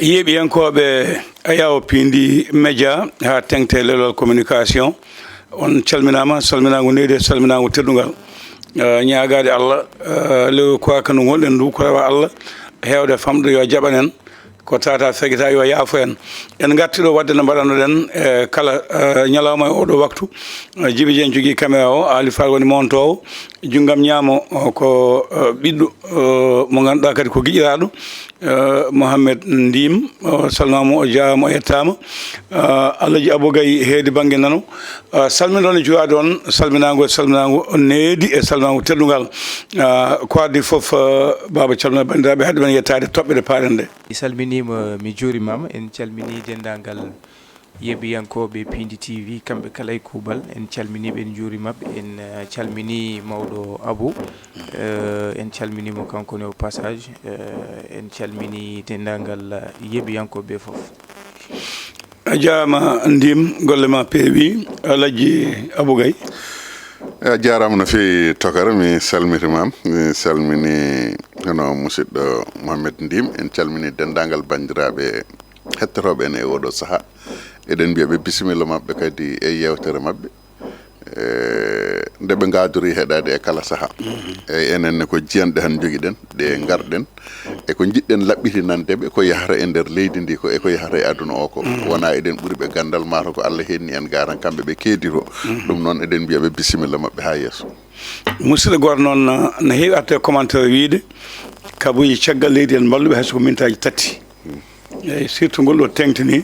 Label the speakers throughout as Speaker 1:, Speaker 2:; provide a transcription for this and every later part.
Speaker 1: yeeɓiyankoɓe ayaw pindi média ha tengte lelol communication on calminama salminago neyde salminago teddugal ñagade Allah lew koaka no gonɗen ndu ko rewa Allah hewde famɗo yo jaɓanen ko tata feguita yo yaafo en gartiɗo wadde no mbaɗanoɗen kala ñalawma e oɗo waktu Djiby Dieng jogui caméra o Ali Fall woni montowo junggam ñaamo ko ɓiɗɗo mo ganduɗa kadi ko guiƴiraɗo Mohamed Ndim salminama o jaama o yettama Alaji Abou Gaye heedi banggue nano salminoɗon e juwade on salminago needi e salminago teddugal ko addi foof Baba calmina bandiraɓe haade men yettade toɓɓe ɗe paaren nde
Speaker 2: salminima mi juurimama en calmini dendagal yeɓiyankoɓe Pindi TV kamɓe kala e kuuɓal en calminiɓe en juurimaɓe en calmini mawɗo Abou en calminimo kankone au passage en calmini dendagal yeɓiyankoɓe foof
Speaker 1: a jarama Ndim golle ma peewi Alaji Abou Gaye
Speaker 3: a jarama no fewi Tokara mi salmitimam mi salmini hono musidɗo Mohamed Ndim en calmini dendagal bandiraɓe hettotoɓe en e oɗo saaha eɗen mbiyaɓe bisimilla mabɓe kadi e yewtere mabɓe nde ɓe gadori heɗade e kala saaha eyyi enenne ko jiyanɗe han joguiɗen ɗe garɗen eko jiɗɗen laɓɓitinandeɓe ko yahata e nder leydi ndi ko eko yahata e aduna o ko wona eɗen ɓuuriɓe gandal mata ko Allah henni en garan kamɓe ɓe keediro ɗum noon eɗen mbiyaɓe bisimilla mabɓe ha yesso
Speaker 1: musidɗo goto noon no heewi arde commentaire wiide kabuji caggal leydi en balluɓe hayso ko mintaji tati eyyi surtout ngol ɗo tengtini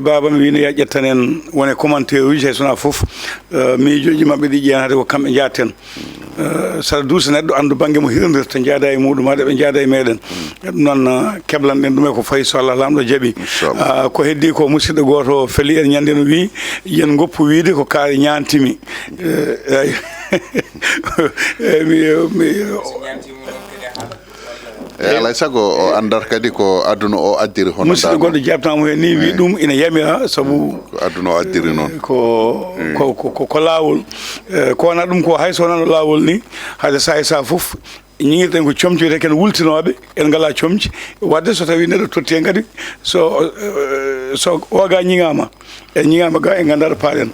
Speaker 1: baba mi wino ya ƴettan en wone commentaire uji hay sona foof miijoji mabɓe ɗi ƴeyan hade ko kamɓe jaten saɗa duusa neɗɗo andu banggue mo hirdirta jaada e muɗum haɗa ɓe jaada e meɗen ɗum noon keblanɗen ɗum e ko fayi so Allah lamɗo jaaɓi ko heddi ko musidɗo goto feeli en ñande no wi yen goppu wiide ko kaari ñantimi
Speaker 3: alay saago o andata kadi ko aduna o addiri hono
Speaker 1: musidɗo goɗɗo jabtamo hen ni wi ɗum ina yamira saabu
Speaker 3: ko aduna o addiri noon
Speaker 1: ko lawol ko wona ɗum ko hayso wonano lawol ni hade sa e sa foof ñiguirɗen ko comci wiyete ken wultinoɓe en ngala comci wadde so tawi neɗɗo totti hen kadi so oga ñigama e ñigama ga e gandata paaɗen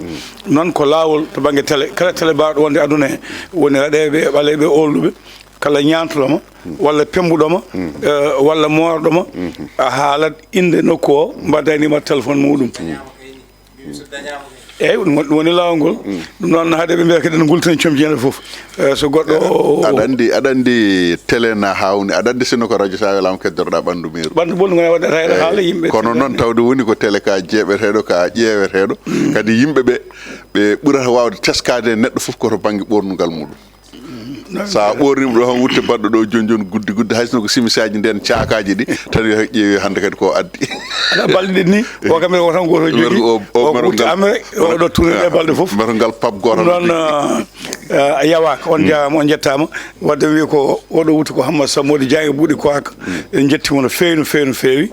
Speaker 1: noon ko lawol to banggue télé kala télé bawɗo wonde aduna he woni raɗeɓe ɓaleɓe olluɓe kala ñantoɗoma walla pembuɗoma walla morɗoma a haalat inde nokku o mbaddanima téléphone muɗum eyyi ɗum woni lawol ngol ɗum noon haade ɓe mbiyata kadi ne gultani comci ñande foof so goɗɗo
Speaker 3: aɗa andi télé na hawni aɗa andi sinno ko radio sa welama keddoroɗa ɓandu miru
Speaker 1: ɓandu bolɗu gona waɗata hen haala yimɓe
Speaker 3: kono noon tawde woni ko télé ka jeeɓeteɗo ka ƴeweteɗo kadi yimɓeɓe ɓe ɓuurata wawde teskade neɗɗo foof koto banggue ɓornugal muɗum sa ɓornima ɗo han wutte baɗɗo ɗo joni guddi haysno ko simisaji nden cakaji ɗi tan yo ƴeewi hande kadi ko addi
Speaker 1: aɗa balɗe ɗin ni o kam o tan goto jogui o wutte amre oɗo tourné balɗe foof
Speaker 3: mbato ngal pab goto
Speaker 1: noon a yawaka on jarama on jettama wadde wi ko oɗo wutte ko Hammat Sammody Diagne ɓuuɗi koaka en jettimo no fewi no fewi no fewi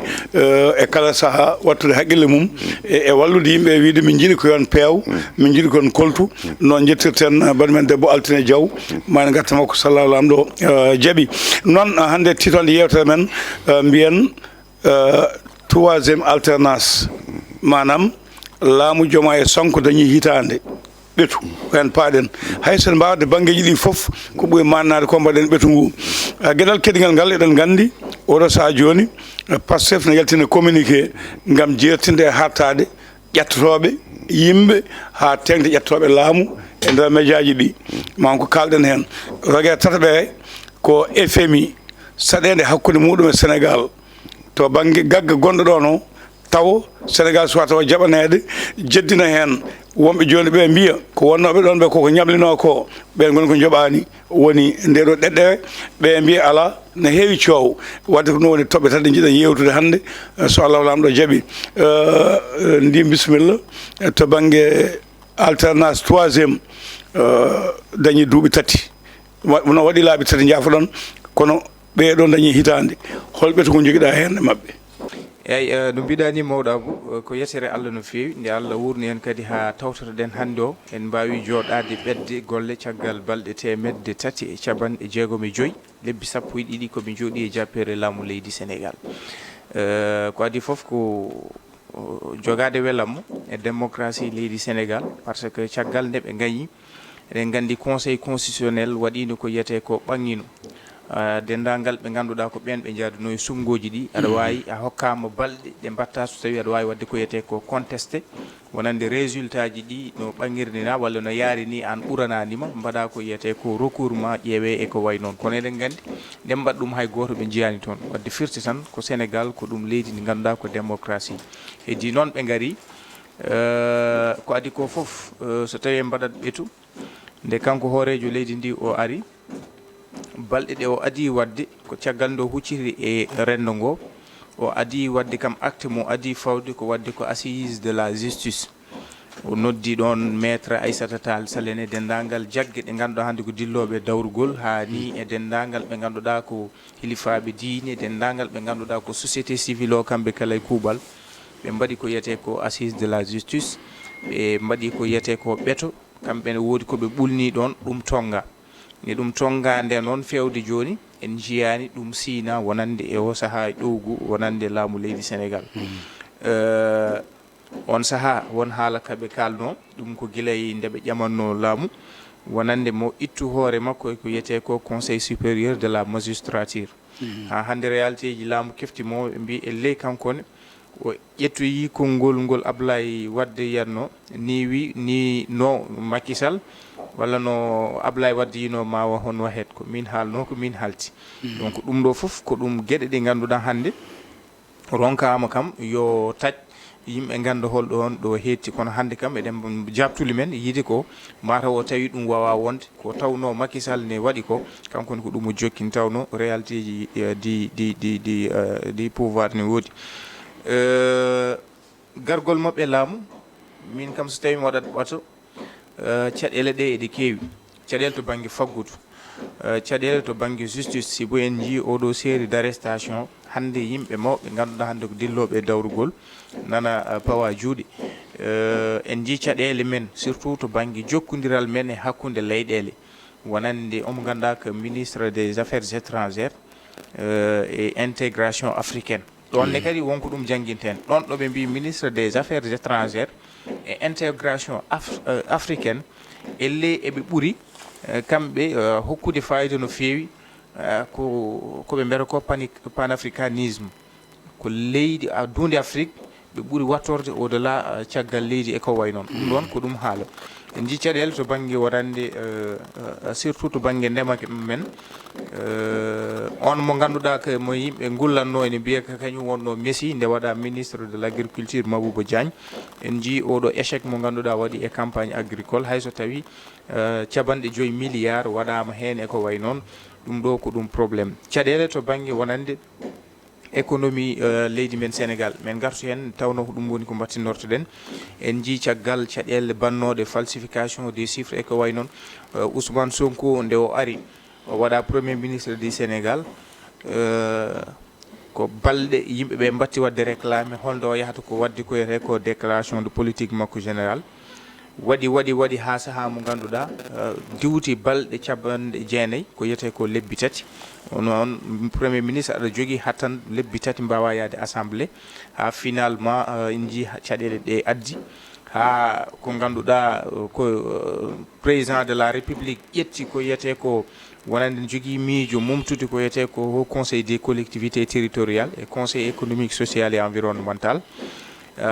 Speaker 1: e kala saaha wattude haqqille mum e wallude yimɓe wiide min jiiɗi ko yon peew min jiiɗi kon koltu noon jettirten banimen debbo Altine Diaw mane gatta makko sallahu lamɗo jaaɓi noon hande titonde yewtere men mbiyen troisiéme alternance manam laamu Diomaye Sonko dañi hitande ɓeetu hen paaɗen haysen mbawde banggueji ɗi foof ko ɓuuri mannade ko mbaɗen ɓeetu ngu gueɗal keɗigal ngal eɗen gandi oɗo saaha joni Pastef ne yaltina communiqué gam jertinde e hattade ƴettotoɓe yimɓe ha tengde ƴettoɓe laamu e nder média ji ɗi ma ko kalɗen hen roguere tataɓe ko FMI saɗede hakkude muɗum e Sénégal to banggue gagga gonɗo ɗon o taw Sénégal suwa tawa jaɓanede jeddina hen wonɓe joni ɓe mbiya ko wonnoɓe ɗon ɓe koko ñamlino ko ɓen goni ko joɓani woni ndeɗo ɗeɗɗere ɓe mbiya ala ne heewi coow wadde ko ɗum woni toɓɓe tan ɗe jiiɗen yewtude hannde so Allah lamɗo jaaɓi ndi bisimilla to banggue alternance troisiéme dañi duuɓi tati no waɗi laaɓi tati jaafoɗon kono ɓeɗon dañi hitande holɓe to ko joguiɗa hen e mabɓe
Speaker 2: eyyi no mbiɗani mawɗo Abou ko yetere Allah no fewi nde Allah wurni en kadi ha tawtotoɗen hannde o en mbawi joɗade ɓedde golle caggal balɗe temedde tati e capanɗe jeegom e joyyi lebbi sappo e ɗiɗi komin jooɗi e jappere laamu leydi Sénégal ko adi fof ko jogade welam e démocratie leydi Sénégal parce que caggal nde ɓe gañi eɗen gandi conseil constitutionnel waɗino ko yiyete ko ɓangino dendagal ɓe ganduɗa ko ɓen ɓe jaaduno e sumgoji ɗi aɗa wawi a hokkama balɗe ɗe mbatta so tawi aɗa wawi wadde ko yiyete ko contesté wonande résultat ji ɗi no ɓaŋirnina walla no yaari ni an ɓurananima mbaɗa ko yiyete ko recours ma ƴeewe e ko way noon kono eɗen gandi nden mbaɗa ɗum hay goto ɓe jiyani toon wadde firti tan ko Sénégal ko ɗum leydi ndi ganduɗa ko démocratie heddi noon ɓe gaari ko adi ko foof so tawi mbaɗat ɓeetu nde kanko hoorejo leydi ndi o ari balɗe ɗe o adi wadde ko caggal nde o hucciri e rendo ngo o adi wadde kam acte mo adi fawde ko wadde ko assise de la justice o noddi ɗon maître Aissata Tall Sall e dendagal jagge ɗe ganduɗa hannde ko dilloɓe dawrugol ha ni e dendagal ɓe ganduɗa ko hilifaɓe diine dendagal ɓe ganduɗa ko société civile o kamɓe kala e kuuɓal ɓe mbaɗi ko yiyete ko assise de la justice ɓe mbaɗi ko yiyete ko ɓeeto kamɓe ne woodi koɓe ɓulni ɗon ɗum tonga ne ɗum tonga nde noon fewde joni en jiyani ɗum siina wonande e o saaha ƴowgu wonande laamu leydi Sénégal on saaha won haala kaɓe kalno ɗum ko guilay nde ɓe ƴamanno laamu wonande mo ittu hoore makko ko yiyete ko conseil supérieur de la magistrature ha hande réalité ji laamu keftimo ɓe mbi e ley kankone o ƴettoyi konngol ngol Ablaye Wade yanno ni wi ni no Macky Sall walla no Ablaye Wade yino mawa hon wahet ko min haalno ko min halti donc ɗum ɗo fof ko ɗum gueɗe ɗe ganduɗa hande ronkama kam yo taj yimɓe ganda holɗo on ɗo hetti kono hande kam eɗen jabtuli men yiide ko mataw o tawi ɗum wawa wonde ko tawno Macky Sall ne waɗi ko kankone ko ɗum o jokkin tawno réalité ji di pouvoir ne woodi gargol mabɓe laamu min kam so tawi mi waɗat ɓato caɗele ɗe eɗe keewi caɗele to banggue faggudu caɗele to banggue justice si bo en jii oɗo série d' arrestation hande yimɓe mawɓe ganduɗa hande ko dilloɓe dawrugol nana pawa juuɗe en jii caɗele men surtout to banggue jokkodiral men e hakkude leyɗele wonande omo ganduɗa ko ministre des affaires étrangères et intégration africaine ɗon ne kadi wonko ɗum jangguinten ɗon ɗo ɓe mbi ministre des affaires étrangères et intégration africaine elle eɓe ɓuuri kamɓe hokkude fayida no feewi koɓe mbiyata ko panafricanisme ko leydi dunde Afrique ɓe ɓuuri wattorde au delà caggal leydi e ko way noon ɗum ɗon ko ɗum haala en jii caɗele to banggue waɗande surtout to banggue ndema men on mo ganduɗa ko mo yimɓe gullanno ene mbiya ko kañum wonno Messi nde waɗa ministre de l' agriculture Mabouba Diagne en jii oɗo échec mo ganduɗa waɗi e campagne agricole hayso tawi capanɗe 5 milliards waɗama hen e ko way noon ɗum ɗo ko ɗum probléme caɗele to banggue wonande économie leydi men Sénégal men gartu hen tawno ko ɗum woni ko battinortoɗen en jii caggal caɗele bannoɗe falsification des chiffres e ko way noon Ousmane Sonko nde o ari o waɗa premier ministre du Sénégal ko balɗe yimɓeɓe mbatti wadde réclame holdo o yahata ko wadde ko yete ko déclaration de politique makko général waɗi ha saaha mo ganduɗa diwti balɗe capanɗe 9 ko yiyete ko lebbi 3 noon premier ministre aɗa jogui hattan lebbi 3 mbawa yaade assemblée ha finalement en jii caɗele ɗe addi ha ko ganduɗa ko président de la république ƴetti ko yiyete ko wonande ne jogui miijo mumtude ko yiyete ko haut conseil des collectivités territoriales et conseil économique social et environnemental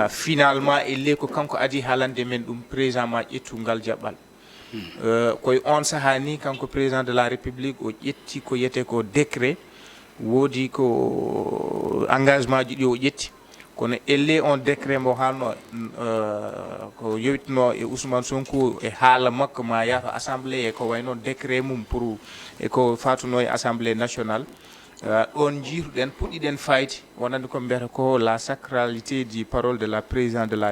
Speaker 2: finalement elle ko kanko adi haalande men ɗum président ma ƴettu ngal jaɓɓal koye on saaha ni kanko président de la république o ƴetti ko yiyete ko décret woodi ko engagement ji ɗi o ƴetti kono elle on décret mo haalno ko yowitno e Ousmane Sonko e haala makko ma yaato assemblée e ko way noon décret mum pour e ko fatuno e assemblée nationale ɗon jiituɗen puɗɗiɗen fayde wonande ko mbiyata ko la sacralité du parole de la président de la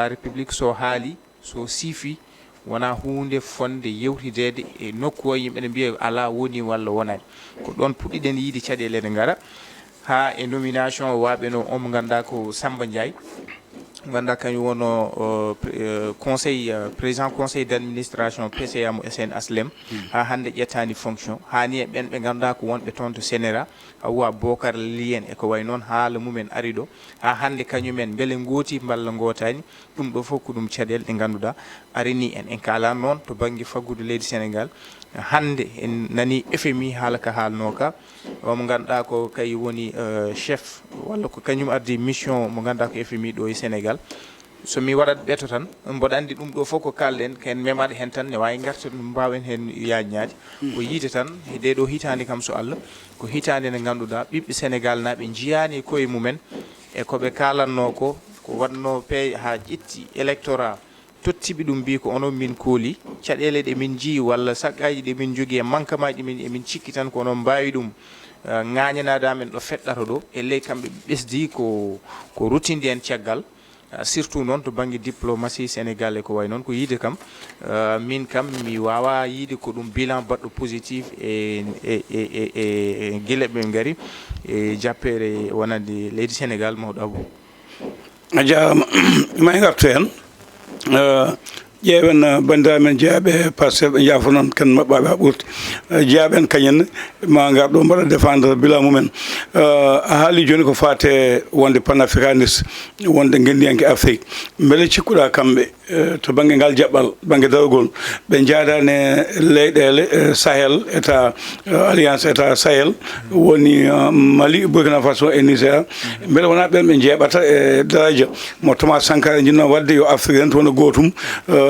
Speaker 2: république so haali so siifi wona hunde fonde yewtidede e nokku o yimɓe ne mbiya ala woni walla wonani ko ɗon puɗɗiɗen yiide caɗele ɗe gara ha e nomination waɓe no omo ganduɗa ko Samba Ndiaye ganda kañum wono président conseil d'administration PCA mo SN Aslem ha hande ƴettani fonction hani e ɓen ɓe ganduɗa ko wonɓe toon to Sénéra Hawa Bocar Lien e ko way noon haala mumen ari ɗo ha hande kañumen beele gooti balla gotani ɗum ɗo fof ko ɗum caɗele ɗe ganduɗa arini en kala noon to banggue faggudu leydi Sénégal hande en nani FMI haala ka haalno ka mo ganduɗa ko kay woni chef walla ko kañum ardi mission mo ganduɗa ko FMI ɗo e Sénégal so mi waɗat ɓeto tan mboɗa andi ɗum ɗo fof ko kalɗen ken memaɗe hen tan ne wawi garta ɗum mbawen hen yajñade ko yiide tan nde ɗo hitande kam so Allah ko hitande nde ganduɗa ɓiɓɓe Sénégal naɓe jiyani koye mumen e koɓe kalanno ko wanno pay ha ƴetti électorat tottiɓe ɗum mbi ko onon min kooli caɗele ɗe min jii walla saqqaji ɗe min jogui e manquemaji ɗi emin cikki tan ko onon mbawi ɗum ŋañanadamen ɗo feɗɗata ɗo e ley kamɓe ɓesdi ko rutindi en caggal surtout noon to banggue diplomatie Sénégal e ko way noon ko yiide kam min kam mi wawa yiide ko ɗum bilan baɗɗo positif e guila ɓe gaari e jappere wonande leydi Sénégal mawɗo Abou
Speaker 1: a jarama ma gartu hen ƴeewen bandiramen jeeyaɓe pastel ɓe jaafo noon ken mabɓaɓe ha ɓurti jeeyaɓen kañenne ma gar ɗo mbaɗa défendre bilan mumen a haali joni ko fate wonde panafricaniste wonde gendiyanke Afrique beele cikkuɗa kamɓe to banggue ngal jaɓɓal banggue dargol ɓe jaadani leyɗele Sahel état alliance état Sahel woni Mali Burkina Faso e Niger beele wona ɓen ɓe jeeɓata e daraja mo Thomas Sankara jinno wadde yo Afrique en to wona gotum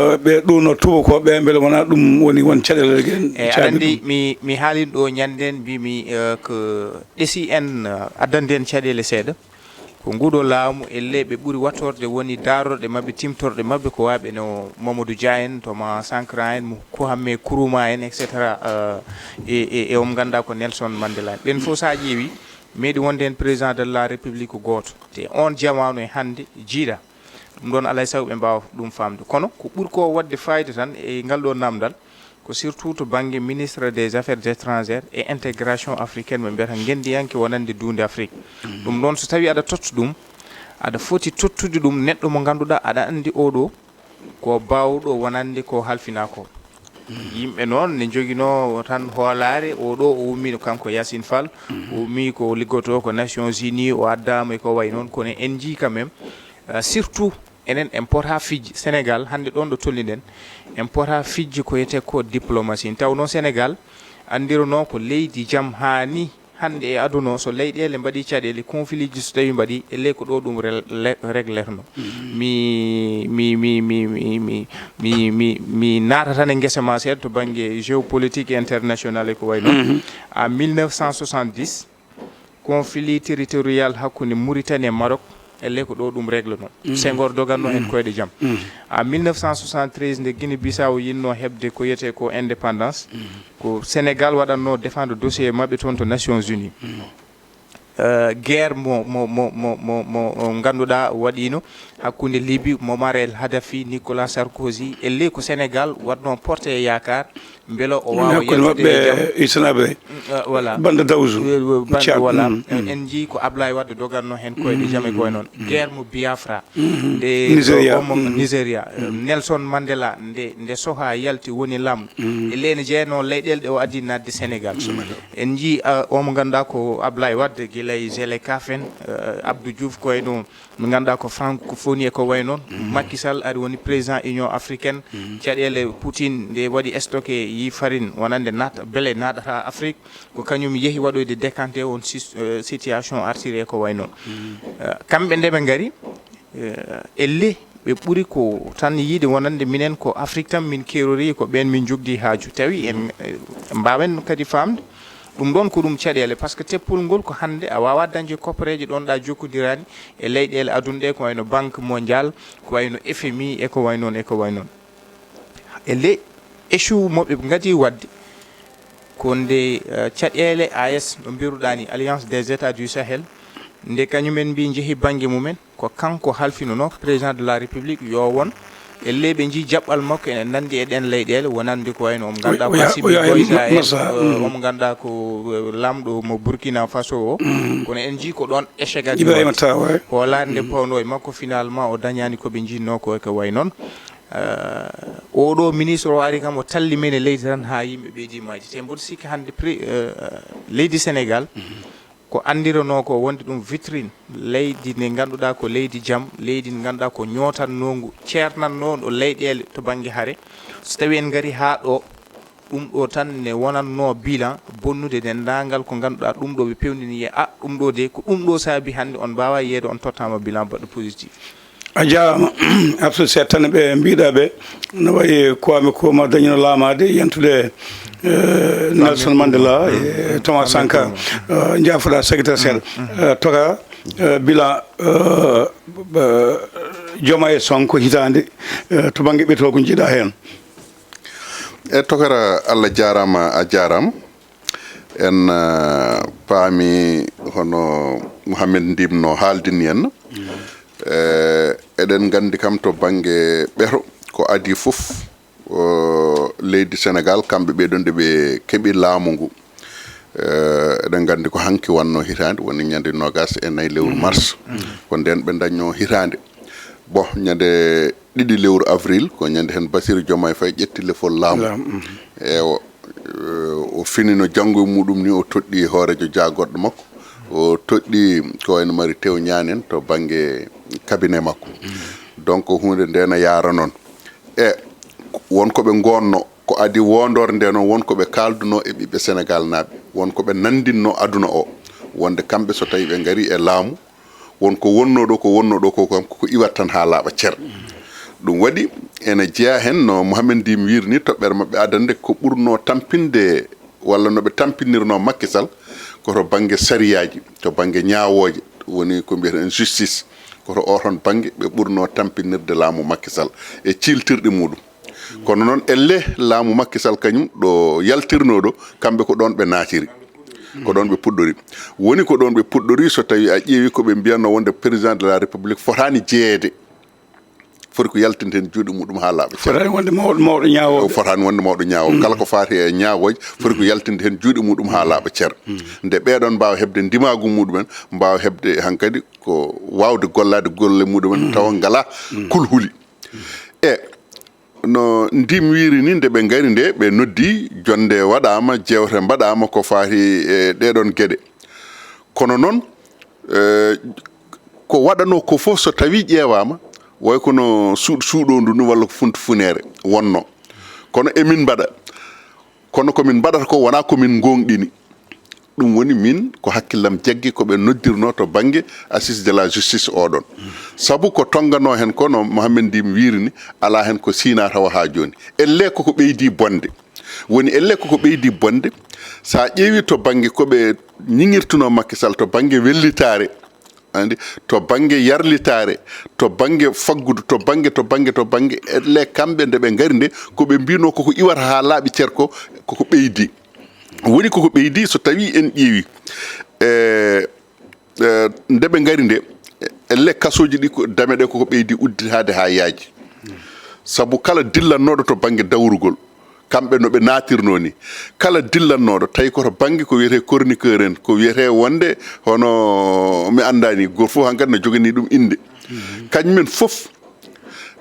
Speaker 1: ɓe ɗuno tubakoɓe beele wona ɗum won caɗele
Speaker 2: aɗa andi mi haalin ɗo ñanden mbimi ko ɗeesi en addande en caɗele seeɗa ko nguɗo laamu elle ɓe ɓuuri wattorde woni darorɗe mabɓe timtorɗe mabɓe ko waɓe no Mamadou Dia en Thomas Sankara en Kwame Nkrumah en etc e on ganda ko Nelson Mandela en ɓen fof sa ƴeewi meeɗi wonde hen président de la république goto te on jamanu e hande jiiɗa ɗum ɗon alay saago ɓe mbawa ɗum famde kono ko ɓuuri ko wadde fayida tan e ngal ɗo namdal ko surtout to banggue ministre des affaires étrangères et intégration africaine ɓe mbiyata gendiyanke wonande duunde Afrique ɗum ɗon so tawi aɗa totta ɗum aɗa foti tottude ɗum neɗɗo mo ganduɗa aɗa andi oɗo ko bawɗo wonande ko halfina ko yimɓe noon ne joguino tan hoolare oɗo o ummi kanko Yacine Fall o ummi ko liggoto ko Nations Unies o addama e ko way noon kono en jii quand même surtout enen en pota fijji Sénégal hande ɗon ɗo tolniɗen en pota fijji ko yete ko diplomatie taw noon Sénégal andirono ko leydi jaam hani hande e aduna so leyɗele mbaɗi caɗele conflit ji so tawi mbaɗi e ley ko ɗo ɗum réglerno mi naata tan e guesa ma seeɗa to banggue géopolitique international e ko way noon en 1970 conflit territorial hakkude Mauritanie e Maroc elle ko ɗo ɗum règle noon Senghor doganno hen koyɗe jaam en 1973 nde Guinée Bissau yinno hebde ko yete ko indépendance ko Sénégal waɗanno défendre dossier mabɓe toon to Nations Unies guerre mo ganduɗa waɗino hakkude Libye Muammar el Gaddafi Nicolas Sarkozy elle ko Sénégal waɗno porté e yakar beelo o wawa
Speaker 1: yettude
Speaker 2: voilà
Speaker 1: bande Dawsu
Speaker 2: voilà en jii ko Ablaye Wade doganno hen koyɗe jaam e koye noon guerre mo Biafra nde Nigéria Nelson Mandela nde soha yalti woni lamɗo e leyne jeeyno leyɗele ɗe o addi nadde Sénégal en jii omo ganduɗa ko Ablaye Wade guilay Zelekaf en Abdou Diouf koye ɗo mo ganduɗa ko francophonie ko way noon Macky Sall ari woni président Union africaine caɗele Poutine nde waɗi stocké yi farine wonande beele naɗata Afrique ko kañum yeehi waɗoyde décanté on situation artiri ko way noon kamɓe nde ɓe gaari elle ɓe ɓuuri ko tan yiide wonande minen ko Afrique tan min kerori ko ɓen min jogdi haaju tawi en mbawen kadi famde ɗum ɗon ko ɗum caɗele par ce que teppol ngol ko hande a wawa dañde koppareje ɗon ɗa jokkodirani e leyɗele aduna ɗe ko wayno banque mondial ko wayno FMI e ko way noon elle échoue moɓe ɓe gadi wadde ko nde caɗele AS no mbiruɗani alliance des états du Sahel nde kañumen mbi jeehi banggue mumen ko kanko halfinono président de la république yo won e leyɓe ji jaɓɓal makko ene nandi e ɗen leyɗele wonande ko wayno omo ganduɗa ko Assimi Goïta en omo ganduɗa ko lamɗo mo Burkina Faso o kono en ji ko ɗon échec aji ko laande pawno e makko finalement o dañani koɓe jinno ko way noon oɗo ministre o ari kam o talli men e leydi tan ha yimɓe ɓeydi maji te mboɗo sikki hande leydi Sénégal ko andirano ko wonde ɗum vitrine leydi ndi ganduɗa ko leydi jaam leydi ndi ganduɗa ko ñotannogu ceernanno ɗo leyɗele to banggue haare so tawi en gari ha ɗo ɗum ɗo tan ne wonanno bilan bonnude dendagal ko ganduɗa ɗum ɗo ɓe pewndini wiye ɗum ɗo de ko ɗum ɗo saabi hande on mbawa yeyde on tottama bilan baɗɗo positif
Speaker 1: a jarama abso settane ɓe mbiɗa ɓe no wayi Kwame Nkrumah dañino laamade yentude Nelson Mandela e Thomas Sankara jaafoɗa secrétaire seeɗa toka bilan Diomaye Sonko hitande to banggue ɓeto ko jiiɗa hen
Speaker 3: e tokara Allah jarama a jarama en paami hono Mouhamed Ndim no haaldini en eɗen gandi kam to banggue ɓeto ko adi fof leydi Sénégal kamɓe ɓeɗon nde ɓe keeɓi laamu ngu eɗen gandi ko hanki wanno hitande woni ñande nogas e nayyi lewru mars ko nden ɓe dañno hitande bon ñande 2 lewru avril ko ñande hen Bassirou Diomaye Faye ƴetti lefol laamu e o fini no janggo e muɗum ni o toɗɗi hoorejo jaagoɗɗo makko o toɗɗi ko wayno Mary Teuw Niane en to banggue cabinet makko donc hunde nde no yaara noon e wonko ɓe gonno ko adi wondore nde noon wonko ɓe kalduno e ɓiɓɓe Sénégal naaɓe wonko ɓe nandinno aduna o wonde kamɓe so tawi ɓe gari e laamu wonko wonno ɗo ko kam ko iwat tan ha laaɓa cer ɗum waɗi ene jeeya hen no Mouhamed Ndim wirni toɓɓere mabɓe adande ko ɓurno tampinde walla no ɓe tampinirno Macky Sall koto banggue sariyaji to banggue ñawoje woni ko mbiyeten justice koto oton banggue ɓe ɓurno tampinirde laamu Macky Sall e ciltirɗe muɗum kono noon elle laamu Macky Sall kañum ɗo yaltirno ɗo kamɓe ko ɗon ɓe naatiri ko ɗon ɓe puɗɗori woni ko ɗon ɓe puɗɗori so tawi a ƴeewi koɓe mbiyanno wonde président de la république fotani jeeyede foti ko yaltinte hen juuɗe muɗum ha laaɓa
Speaker 1: fotani wonde mawɗo ñaawo
Speaker 3: fotani wonde mawɗo ñaawo kala ko faati e ñaawoje foti ko yaltinde hen juuɗe muɗum ha laaɓa ceer nde ɓeɗon mbawa hebde ndimagu muɗumen mbawa hebde hankkadi ko wawde gollade golle muɗumen tawa ngala kulhuli e no Ndim wiri ni nde ɓe gari nde ɓe noddi jonde waɗama jewte mbaɗama ko faati e ɗeɗon gueɗe kono noon ko waɗano ko fof so tawi ƴeewama way kono suuɗondu ni walla ko funtu funere wonno kono emin mbaɗa kono komin mbaɗata ko wona komin gonɗini ɗum woni min ko hakkillam jaggi koɓe noddirno to banggue assise de la justice oɗon saabu ko tongano hen ko no Mouhamed Ndim wirini ala hen ko sina tawa ha joni elle koko ɓeydi bonde woni elle koko ɓeydi bonde sa ƴeewi to banggue koɓe ñiŋirtuno Macky Sall to banggue wellitare andi to banggue yarlitare to banggue faggudu to banggue elle kamɓe nde ɓe gari nde koɓe mbino koko iwata ha laaɓi cer ko koko ɓeydi woni koko ɓeydi so tawi en ƴeewi nde ɓe gari nde elle kasoji ɗi dame ɗe koko ɓeydi udditade ha yaaji saabu kala dillannoɗo to banggue dawrugol kamɓe no ɓe natirno ni kala dillannoɗo tawi koto banggue ko wiyete chroniqueur en ko wiyete wonde hono mi andani goto fof hankkadi no jogani ɗum inde kañumen fof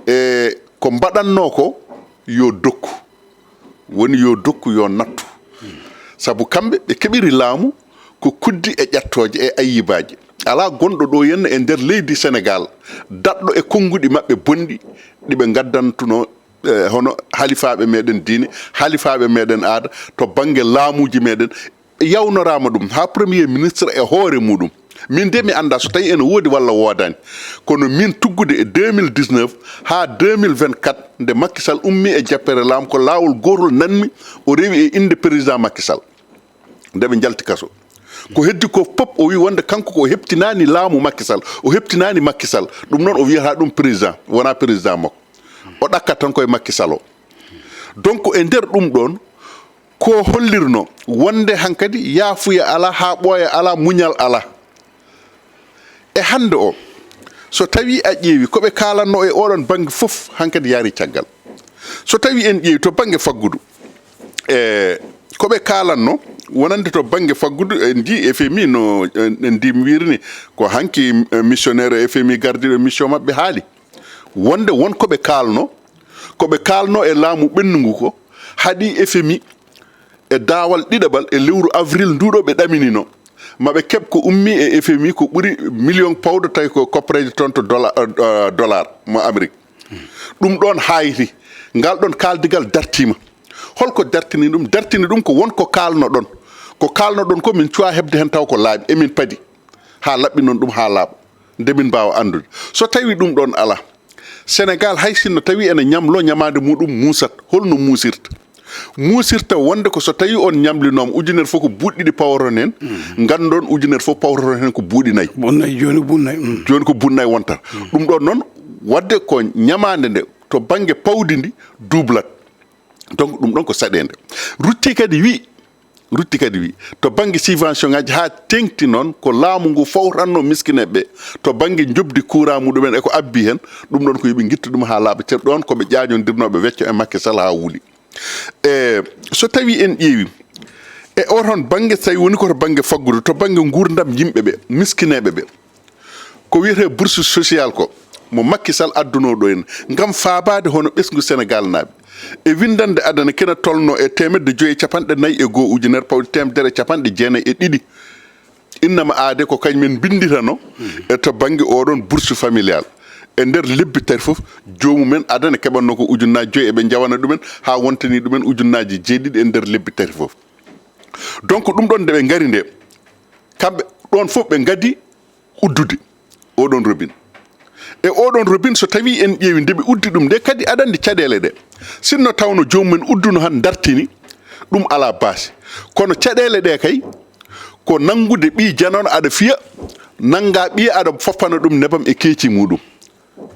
Speaker 3: e ko mbaɗanno ko yo dokku woni yo dokku yo nattu saabu kamɓe ɓe keɓiri laamu ko kuddi e ƴattoje e ayyibaji ala gonɗo ɗo henna e nder leydi Sénégal daɗɗo e konnguɗi maɓɓe bonɗi ɗiɓe gaddantuno hono halifaɓe meɗen diine halifaɓe meɗen aada to banggue laamuji meɗen yawnorama ɗum ha premier ministre e hoore muɗum min de mi anda so tawi ene woodi walla woodani kono min tuggude e 2019 ha 2024 nde Macky Sall ummi e jappere laamu ko laawol gotol nanmi o rewi e inde président Macky Sall nde ɓe jalti kaso ko heddi ko pop o wi wonde kanko ko heptinani laamu Macky Sall o heptinani Macky Sall ɗum noon o wiyata ɗum président wona président makko o ɗakkat tan koye Macky Sall o donc e nder ɗum ɗon ko hollirno wonde hankkadi yaafuya ala ha ɓooya ala muñal ala e hande o so tawi a ƴeewi koɓe kalanno e oɗon banggue fof hankkadi yaari caggal so tawi en ƴeewi to banggue faggudu koɓe kalanno wonande to banggue faggudu en di FMI no en di mi wirini ko hanki missionnaire FMI gardiɗo mission mabɓe haali wonde won koɓe kalno e laamu ɓennugu ko haɗi FMI e daawal ɗiɗaɓal e lewru avril nduɗo ɓe ɗaminino maɓe keɓ ko ummi e FMI ko ɓuri million pawɗo tawi ko koppareje toon to dollar mo Amérique ɗum ɗon hayri ngal ɗon kaldigal dartima holko dartini ɗum ko wonko kalno ɗon ko min cuwa hebde hen taw ko laaɓi emin padi ha laɓɓi noon ɗum ha laaɓa nde min mbawa andude so tawi ɗum ɗon ala Sénégal hay sinno tawi ene ñamlo ñamade muɗum musat holno musirta wonde ko so tawi on ñamlinoma ujunere fof ko buuɗɗiɗi pawron hen gandon ujunere fof pawron hen ko buuɗi nayyi joni ko bunnayyi wontata ɗum ɗon noon wadde ko ñamade nde to banggue pawdi ndi dublat donc ɗum ɗon ko saɗede rutti kadi wi to banggue subvention ngaji ha tengti noon ko laamu ngu fawtanno miskineɓe to banggue jobdi courant muɗumen eko abbi hen ɗum ɗon ko yoɓe guitta ɗum ha laaɓa te ɗon koɓe ƴaƴodirnoɓe wecco e Macky Sall ha wuuli so tawi en ƴeewi e oton banggue tawi woni koto banggue faggudu to banggue gurdam yimɓeɓe miskineɓeɓe ko wiyete bourse social ko mo Macky Sall adduno ɗo en gam faabade hono ɓesgu Sénégal naaɓe e windande adana kena tolno e 1.4 ujunere pawɗi 1.9 innama aade ko kañumen binditano e to banggue oɗon bourse familial e nder lebbi tati fof jomumen adana keɓanno ko ujunnaji 5 eɓe jawana ɗumen ha wontani ɗumen ujunnaji 7 e nder lebbi tati fof donc ɗum ɗon nde ɓe gari nde kamɓe ɗon fof ɓe gadi uddude oɗon robine e oɗon robine so tawi en ƴeewi nde ɓe uddi ɗum nde kadi aɗa andi caɗele ɗe sinno tawno jomumen udduno han dartini ɗum ala baasi kono caɗele ɗe kay ko nangude ɓi janono aɗa fiya nanga ɓiya aɗa foppana ɗum nebam e keeci muɗum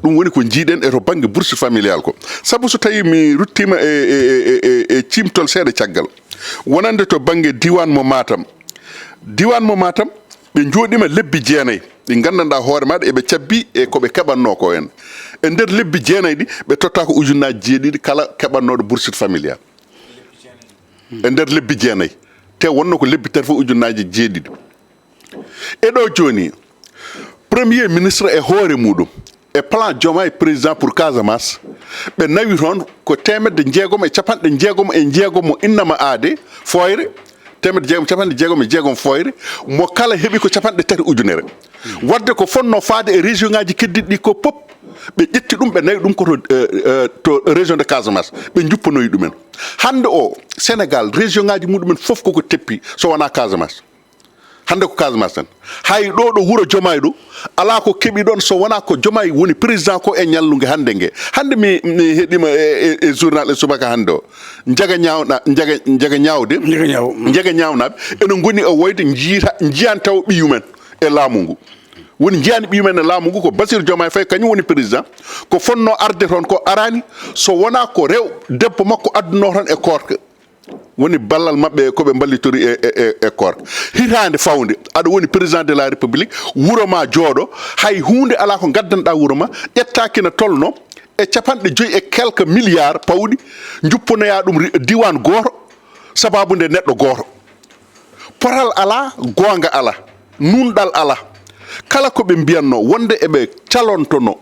Speaker 3: ɗum woni ko jiiɗen e to banggue bourse familial ko saabu so tawi mi ruttima e cimtol seeɗa caggal wonande to banggue diwan mo Matam ɓe jooɗima lebbi 9 ɗi gandanɗa hoore maɗa eɓe cabbi e koɓe keɓanno ko en e nder lebbi 9 ɗi ɓe totta ko ujunnaji 7 kala keɓannoɗo bourse familial e nder lebbi 9 te wonno ko lebbi tati fof ujunnaji 7 e ɗo joni premier ministre e hoore muɗum e plan Diomaye président pour Casamance ɓe nawi toon ko 690 mo innama aade foyre 690 foyre mo kala heeɓi ko 3 ujunere wadde ko fonno faade e région ngaji keddiɗi ɗi ko pop ɓe ƴetti ɗum ɓe nawi ɗum koto to région de Casamance ɓe juppanoyi ɗumen hande o Sénégal région ngaji muɗumen fof koko teppi so wona Casamance hande ko Casamance tan hay ɗo wuuro Diomaye ɗo ala ko keeɓi ɗon so wona ko Diomaye woni président ko e ñallugue hande ngue hande mi heeɗima e journal e subaka hande o jaga ñawnaɓe ene goni o woyde jiyan taw ɓiyumen e laamu ngu woni jiyani ɓiyumen e laamu ngu ko Bassirou Diomaye Faye kañum woni président ko fonno arde toon ko arani so wona ko rew debbo makko adduno toon e korka woni ballal mabɓe koɓe ballitori e korka hitande fawde aɗa woni président de la république wuuro ma jooɗo hay hunde ala ko gaddanɗa wuuro ma ƴettakina tolno e 5 e quelques milliards pawɗi juppanoya ɗum diwan goto sababude neɗɗo goto potal ala gonga ala nunɗal ala kala koɓe mbiyanno wonde eɓe calontono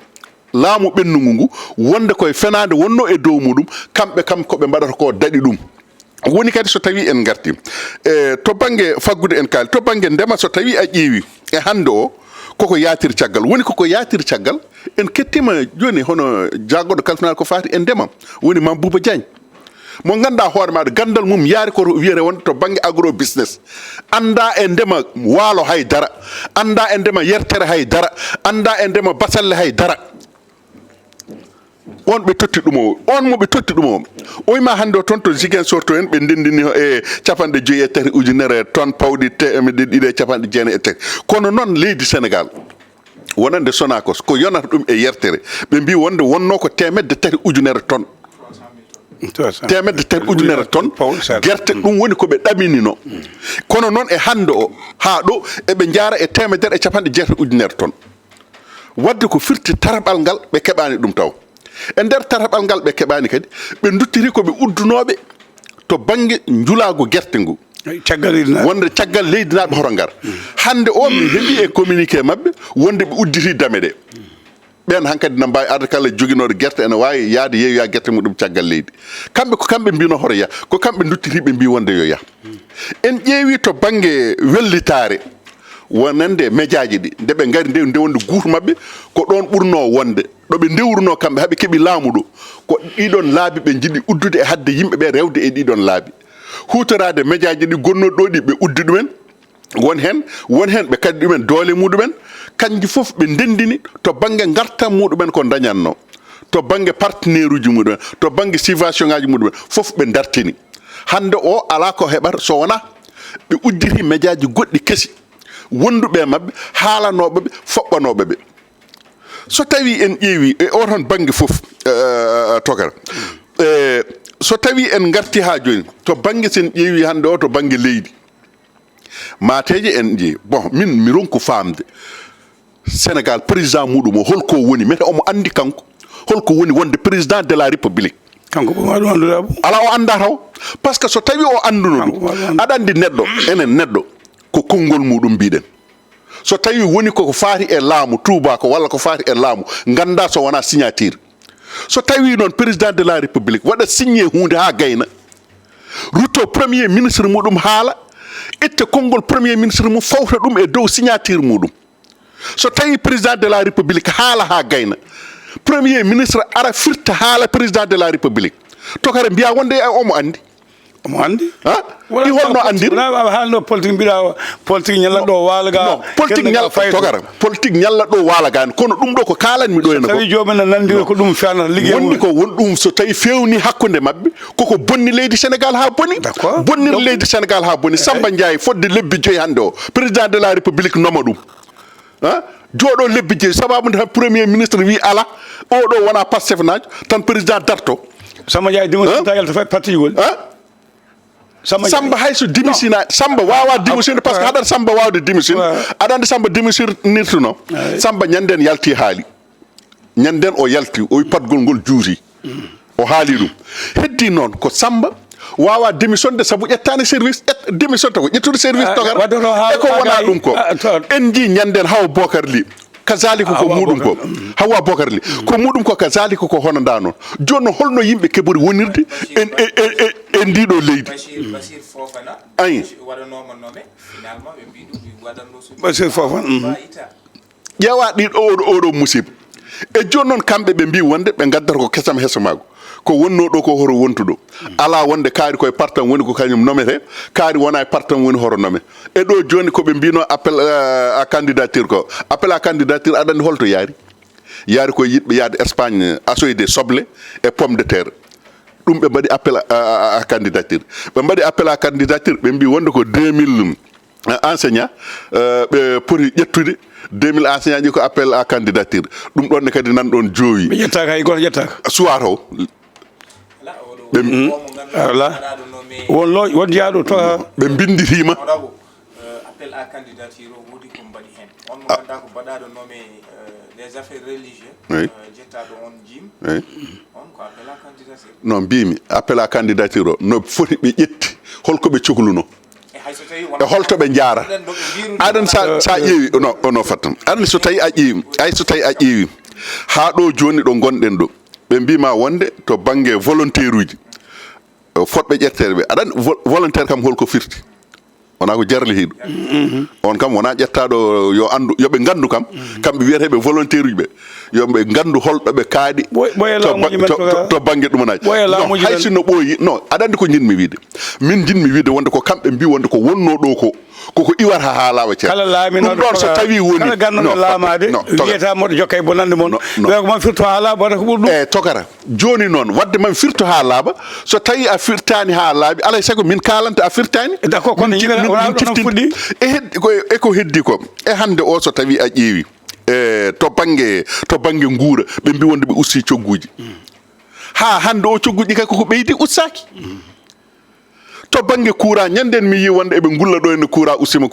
Speaker 3: laamu ɓennugu ngu wonde koye fenade wonno e dow muɗum kamɓe kam koɓe mbaɗata ko daɗi ɗum woni kadi so tawi en garti to banggue faggude en kaali to banggue ndema so tawi a ƴeewi e hande o koko yatir caggal woni koko yatir caggal en kettima joni hono jaggoɗo kalfinal ko fati e ndema woni Mame Bouba Diagne mo ganduɗa hoore maɗa gandal mum yaari koto wiyete wonde to banggue agro business anda e ndema waalo haydara anda e ndema yertere haydara anda e ndema basalle haydara on ɓe totti ɗum o on moɓe totti ɗum o oyma hande o toon to Ziguinchor to en ɓe ndendini e 53 ujunere tonne pawɗi 1.9 kono noon leydi Sénégal wonande Sonacos ko yonata ɗum e yertere ɓe mbi wonde wonno ko 3 ujunere tonne 3 ujunere tonne guerte ɗum woni koɓe ɗaminino kono noon e hande o ha ɗo eɓe jaara e 1.9 ujunere tonne wadde ko firti taraɓal ngal ɓe keɓani ɗum taw e nder taraɓal ngal ɓe keɓani kadi ɓe duttiri koɓe uddunoɓe to banggue njulago guerte ngu wonde caggal leydi naɓe hoto ngar hande o mi heeɓi e communiqué mabɓe wonde ɓe udditi dame ɗe ɓen hankkadi no mbawi arde kala joguinoɗo guerte ene wawi yaade yeeyoya guerte muɗum caggal leydi kamɓe ko kamɓe mbino hoto ya ko kamɓe duttiriɓe mbi wonde yo ya en ƴeewi to banggue wellitare wonande médiaji ɗi nde ɓe gari nde wonde guutu mabɓe ko ɗon ɓurno wonde ɗoɓe ndewruno kamɓe haaɓe keeɓi laamu ɗo ko ɗiɗon laabi ɓe jiɗi uddude e hadde yimɓeɓe rewde e ɗiɗon laabi hutorade médiaji ɗi gonnoɗo ɗo ɗi ɓe uddi ɗumen won hen ɓe kaddi ɗumen doole muɗumen kanji foof ɓe ndendini to banggue gartam muɗumen ko dañatno to banggue partenaire uji muɗumen to banggue subvention ngaji muɗumen foof ɓe dartini hande o ala ko heɓata so wona ɓe udditi médiaji goɗɗi kesi wonduɓe mabɓe haalanoɓeɓe foɓɓanoɓeɓe so tawi en ƴeewi e oton banggue foof tokara so tawi en garti ha joni to banggue sen ƴeewi hande o to banggue leydi mateje en ƴeewi bon min mi ronku famde Sénégal président muɗum o holko woni mete omo andi kanko holko woni wonde président de la république
Speaker 1: kanko ɓumaɗum anduɗa bo
Speaker 3: ala o anda taw par ce que so tawi o anduno ɗum aɗa andi neɗɗo enen neɗɗo ko konngol muɗum mbiɗen so tawi woni koko faati e laamu tubako walla ko faati e laamu ganda so wona signature so tawi noon président de la république waɗa signé hunde ha gayna rutto premier ministre muɗum haala itta konngol premier ministre mum fawta ɗum e dow signature muɗum so tawi président de la république haala ha gayna premier ministre ara firta haala président de la république tokare mbiya wonde omo andi ɗi holno andira
Speaker 1: haalno politique mbiɗa politique ñalla ɗo waalaga
Speaker 3: politique ñalla ɗo waalagani kono ɗum ɗo ko kalanmi ɗo ene
Speaker 1: tawi jomum ne nandira ko ɗum fewnata liggey
Speaker 3: wonni ko won ɗum so tawi fewni hakkude mabɓe koko bonni leydi sénégal ha boni bonnir leydi sénégal ha boni Samba Ndiaye fodde lebbi 5 hande o président de la république noma ɗum jooɗo lebbi 5 sababude tan premier ministre wi ala oɗo wona Pastef najo tan président darto
Speaker 1: Samba Ndiaye démissionta yalta fay parti gol
Speaker 3: Samba hayso démissiona Samba wawa démissionne par ce que haɗat Samba wawde démissionne aɗa andi Samba démissionnirtuno Samba ñanden yalti haali ñanden o yalti o wi patgol ngol juuti o haali ɗum heddi noon ko Samba wawa démissionde saabu ƴettani service démission ta ko ƴettude service togara e ko wona ɗum ko en ji ñanden Hawa Bocar Ly kazalika ko muɗum ko Hawa Bocar Ly ko muɗum ko kazalika ko honanda noon joni holno yimɓe keɓori wonirde en ndiɗo leydi ayi
Speaker 1: Basir Fofana
Speaker 3: ƴeewa ɗiɗo oɗo musiba e joni noon kamɓe ɓe mbi wonde ɓe gaddata ko kesam hesa mago ko wonno ɗo ko horo wontuɗo ala wonde kaari koye partam woni ko kañum nomete kaari wona e partam woni horo nome e ɗo joni koɓe mbino appel à candidature ko appel à candidature aɗa andi holto yaari koye yiɗɓe yaade Espagne asoyde soble e pomme de terre ɗum ɓe mbaɗi appel à candidature ɓe mbaɗi appel à candidature ɓe mbi wonde ko 2000 enseignant ɓe poti ƴettude 2000 enseignant ji ko appel à candidature ɗum ɗonne kadi nan ɗon joowi
Speaker 1: ɓe ƴettaka hay goto ƴettaka
Speaker 3: suwa taw
Speaker 1: won jaaɗo to
Speaker 3: ɓe binditima
Speaker 2: appel à candidature o wodi ko mbaɗi hen on mo ganduɗa ko mbaɗaɗo nommé les affaires religieux jettaɗo on jim on ko appel à candidature
Speaker 3: non mbimi appel à candidature o no foti ɓe ƴetti holko ɓe cohluno e holto ɓe jaara aɗan sa ƴeewi no fattan aɗani so tawi a ƴeewi so tawi a ƴeewi ha ɗo joni ɗo gonɗen ɗo ɓe mbima wonde to banggue volontaire uji fotɓe ƴettere ɓe aɗani volontaire kam holko firti wona ko jarlihiɗo on kam wona ƴettaɗo yo andu yoɓe gandu kam kamɓe wiyeteɓe volontaire uji ɓe yoɓe gandu holɗoɓe kaaɗi to banggue ɗumaнаji haysi no ɓooyi non aɗa andi ko jinmi wiide min jinmi wiide wonde ko kamɓe mbi wonde ko wonno ɗo ko koko iwata ha laaɓa ceerno
Speaker 1: kala laaminoɗo
Speaker 3: ɗon so tawi woni
Speaker 1: kala gannoɗo laamade wiyata moɗo jokka e bonande moon wiya ko man firto ha laaɓa wata ko ɓuuri ɗum
Speaker 3: e tokara joni noon wadde man firto ha laaɓa so tawi a firtani ha laaɓi alay saago min kalanta a firtani
Speaker 1: d'accord kono yimɓe wona ɗon fuɗɗi
Speaker 3: e ko heddi ko e hande o so tawi a ƴeewi to banggue guura ɓe mbi wonde ɓe usti cogguji ha hande o cogguji kay koko ɓeydi ustaki to bange courant nyanden mi yi wonde e be ngulla do en courant usima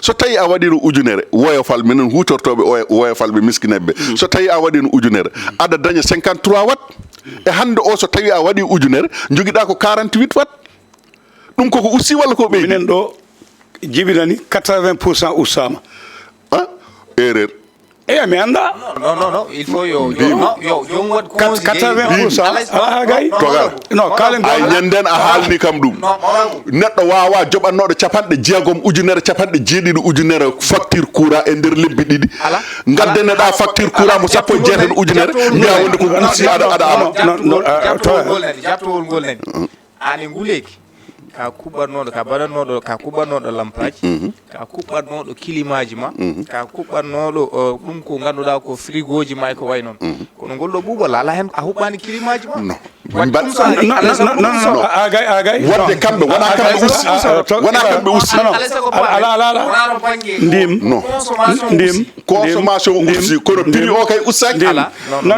Speaker 3: so tawi a wadi no ujunere woyofal minen hutortobe woyofal be miskinebe so tawi a wadi no ujunere ada daña 53 watt e hande o so tawi a wadi ujunere jogida ko 48 watt dum ko ussi wala ko be
Speaker 1: minen do jibinani 80% usama
Speaker 3: erreur
Speaker 1: mi anda
Speaker 2: non il faut yo jom wat
Speaker 1: 80% ala gay no kalen
Speaker 3: ay nyanden a halni kam dum neddo wawa jobannodo capande jeegom ujunere capande jeedido ujunere facture courant e der lebbi didi ngaddene da facture courant mo sappo jeeten ujunere mi wonde ko ussi ada
Speaker 2: jatowol gol nen ani nguleki ka kuɓɓannoɗo lampaji ka kuɓɓannoɗo kilimaji ma ka kuɓɓannoɗo ɗum ko ganduɗa ko frigo ji ma ko way noon kono ngol ɗo ɓuuɓal ala hen a huɓɓani kilimaji ma
Speaker 1: agay
Speaker 3: wadde kamɓe wona kamɓe ussi ndim consommation ussi kono prix o kay ussaki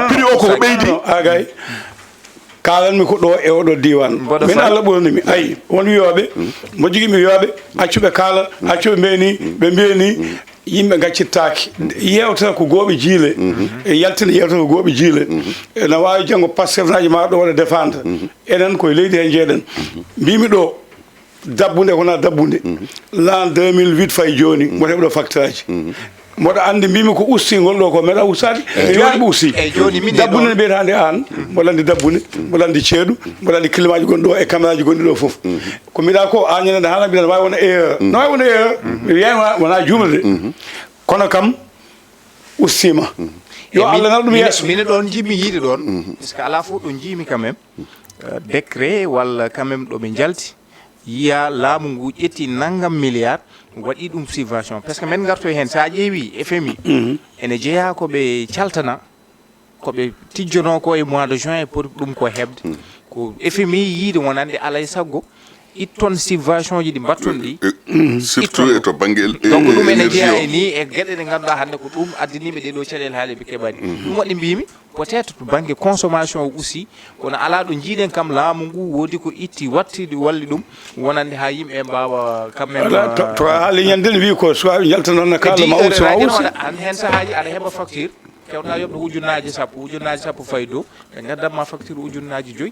Speaker 3: prix o koko ɓeydi
Speaker 1: agay kalanmi ko ɗo e oɗo diwan min Allah ɓolnimi ayi won wiyoɓe mo jogui mi wiyoɓe accuɓe kaala accuɓe mbeni ɓe mbiyani yimɓe gaccittaki yewtata ko gooɓe jiile e yaltina yewtata ko gooɓe jiile ene wawi janggo Pastef naji ma ɗo waɗa défendre enen koye leydi hen jeeɗen mbimi ɗo dabbunde wona dabbunde l'an 2008 fayi joni mboɗo heɓɗo facture aji mboɗo andi mbimi ko ustingol ɗo ko meɗa ustade wiyaɓe ussi dabbunde ne mbiyetande an mboɗo andi dabbunde mboɗo andi ceeɗu mboɗo andi climat ji gonɗi ɗo e caméra ji gonɗi ɗo foof ko mbiɗa ko an ñande haala mbiɗa wawi wona erreur no wawi wona erreur mi wiyani wona juumde de kono kam ustima yo Allah nal ɗum yesso
Speaker 2: mine ɗon jimmi yiide ɗon par ce que ala fof ɗo jiimi quand même décret walla quand même ɗo ɓe jalti yiya laamu ngu ƴetti nanngam milliard waɗi ɗum subvention par ce que men garto hen sa ƴeewi FMI ene jeeya koɓe caltana koɓe tijjono ko e mois de juin pour ɗum ko hebde ko FMI yiide wonande alay saggo itton subvention ji ɗi batton ɗi
Speaker 3: surtout to bangel
Speaker 2: donc ɗum ene jeeya e ni e gueɗe ɗe ganduɗa hande ko ɗum addaniɓe ɗeɗo caɗele haali ɓe keɓani ɗum waɗi mbimi peut être to banggue consommation o aussi kono ala ɗo jiiɗen kam laamu ngu woodi ko itti wattidi walli ɗum wonande ha yimɓe mbawa quand même
Speaker 1: to haali ñande wi ko so jaltanon kala ma usi
Speaker 2: an hen sahaji aɗa heeɓa facture kewta yoɓɗo ujunnaji sappo fayi dow ɓe gaddanma facture ujunnaji 5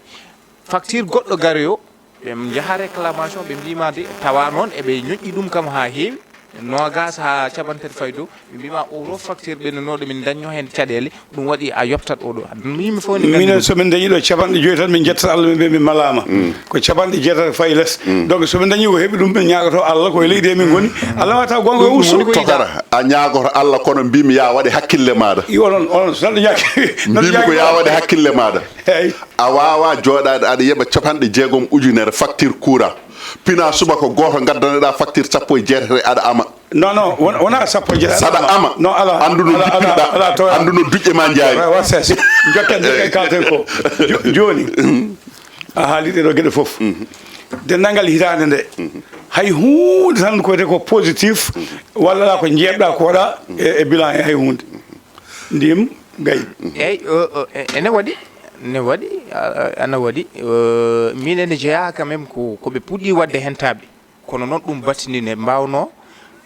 Speaker 2: facture goɗɗo garoyo ɓe jaaha réclamation ɓe mbimade tawa noon eɓe ñoƴƴi ɗum kam ha heewi nogas ha caɓantati fayi dow ɓe mbima oɗo facture ɓennoɗo min dañño hen caɗele ɗum waɗi a yoptat oɗo yimɓe fof
Speaker 1: minen somin dañi ɗo capanɗe joyi tan min jettata Allah min min malama ko capanɗe jeetata fayi less donc somin dañi ko heeɓi ɗum min ñagoto Allah koye leydi min goni Allah wata gonga e usso
Speaker 3: tokara a ñagoto Allah kono mbimi ya waɗe hakkille maɗa
Speaker 1: onon so neɗɗo ñaki
Speaker 3: mbimi ko ya waɗe hakkille maɗa a wawa joɗade aɗa yeeɓa capanɗe 6 ujunere facture courant pina suba ko goto gaddaneɗa facture 17 aɗa ama
Speaker 1: non wona sappo jeetati
Speaker 3: saɗa ama
Speaker 1: non ala
Speaker 3: anduno duƴƴe ma jaari
Speaker 1: wa ses jokken de kalten ko joni a haali ɗeɗo gueɗe foof denndangal hitande nde hay hunde tan ko wiyete ko positif walla ala ko jeebɗa ko waɗa e bilan e hay hunde ndim gayi
Speaker 2: eyyi ene waɗi ana waɗi min ene jeeya quand même koɓe puɗɗi wadde hen taaɓe kono noon ɗum battini ne mbawno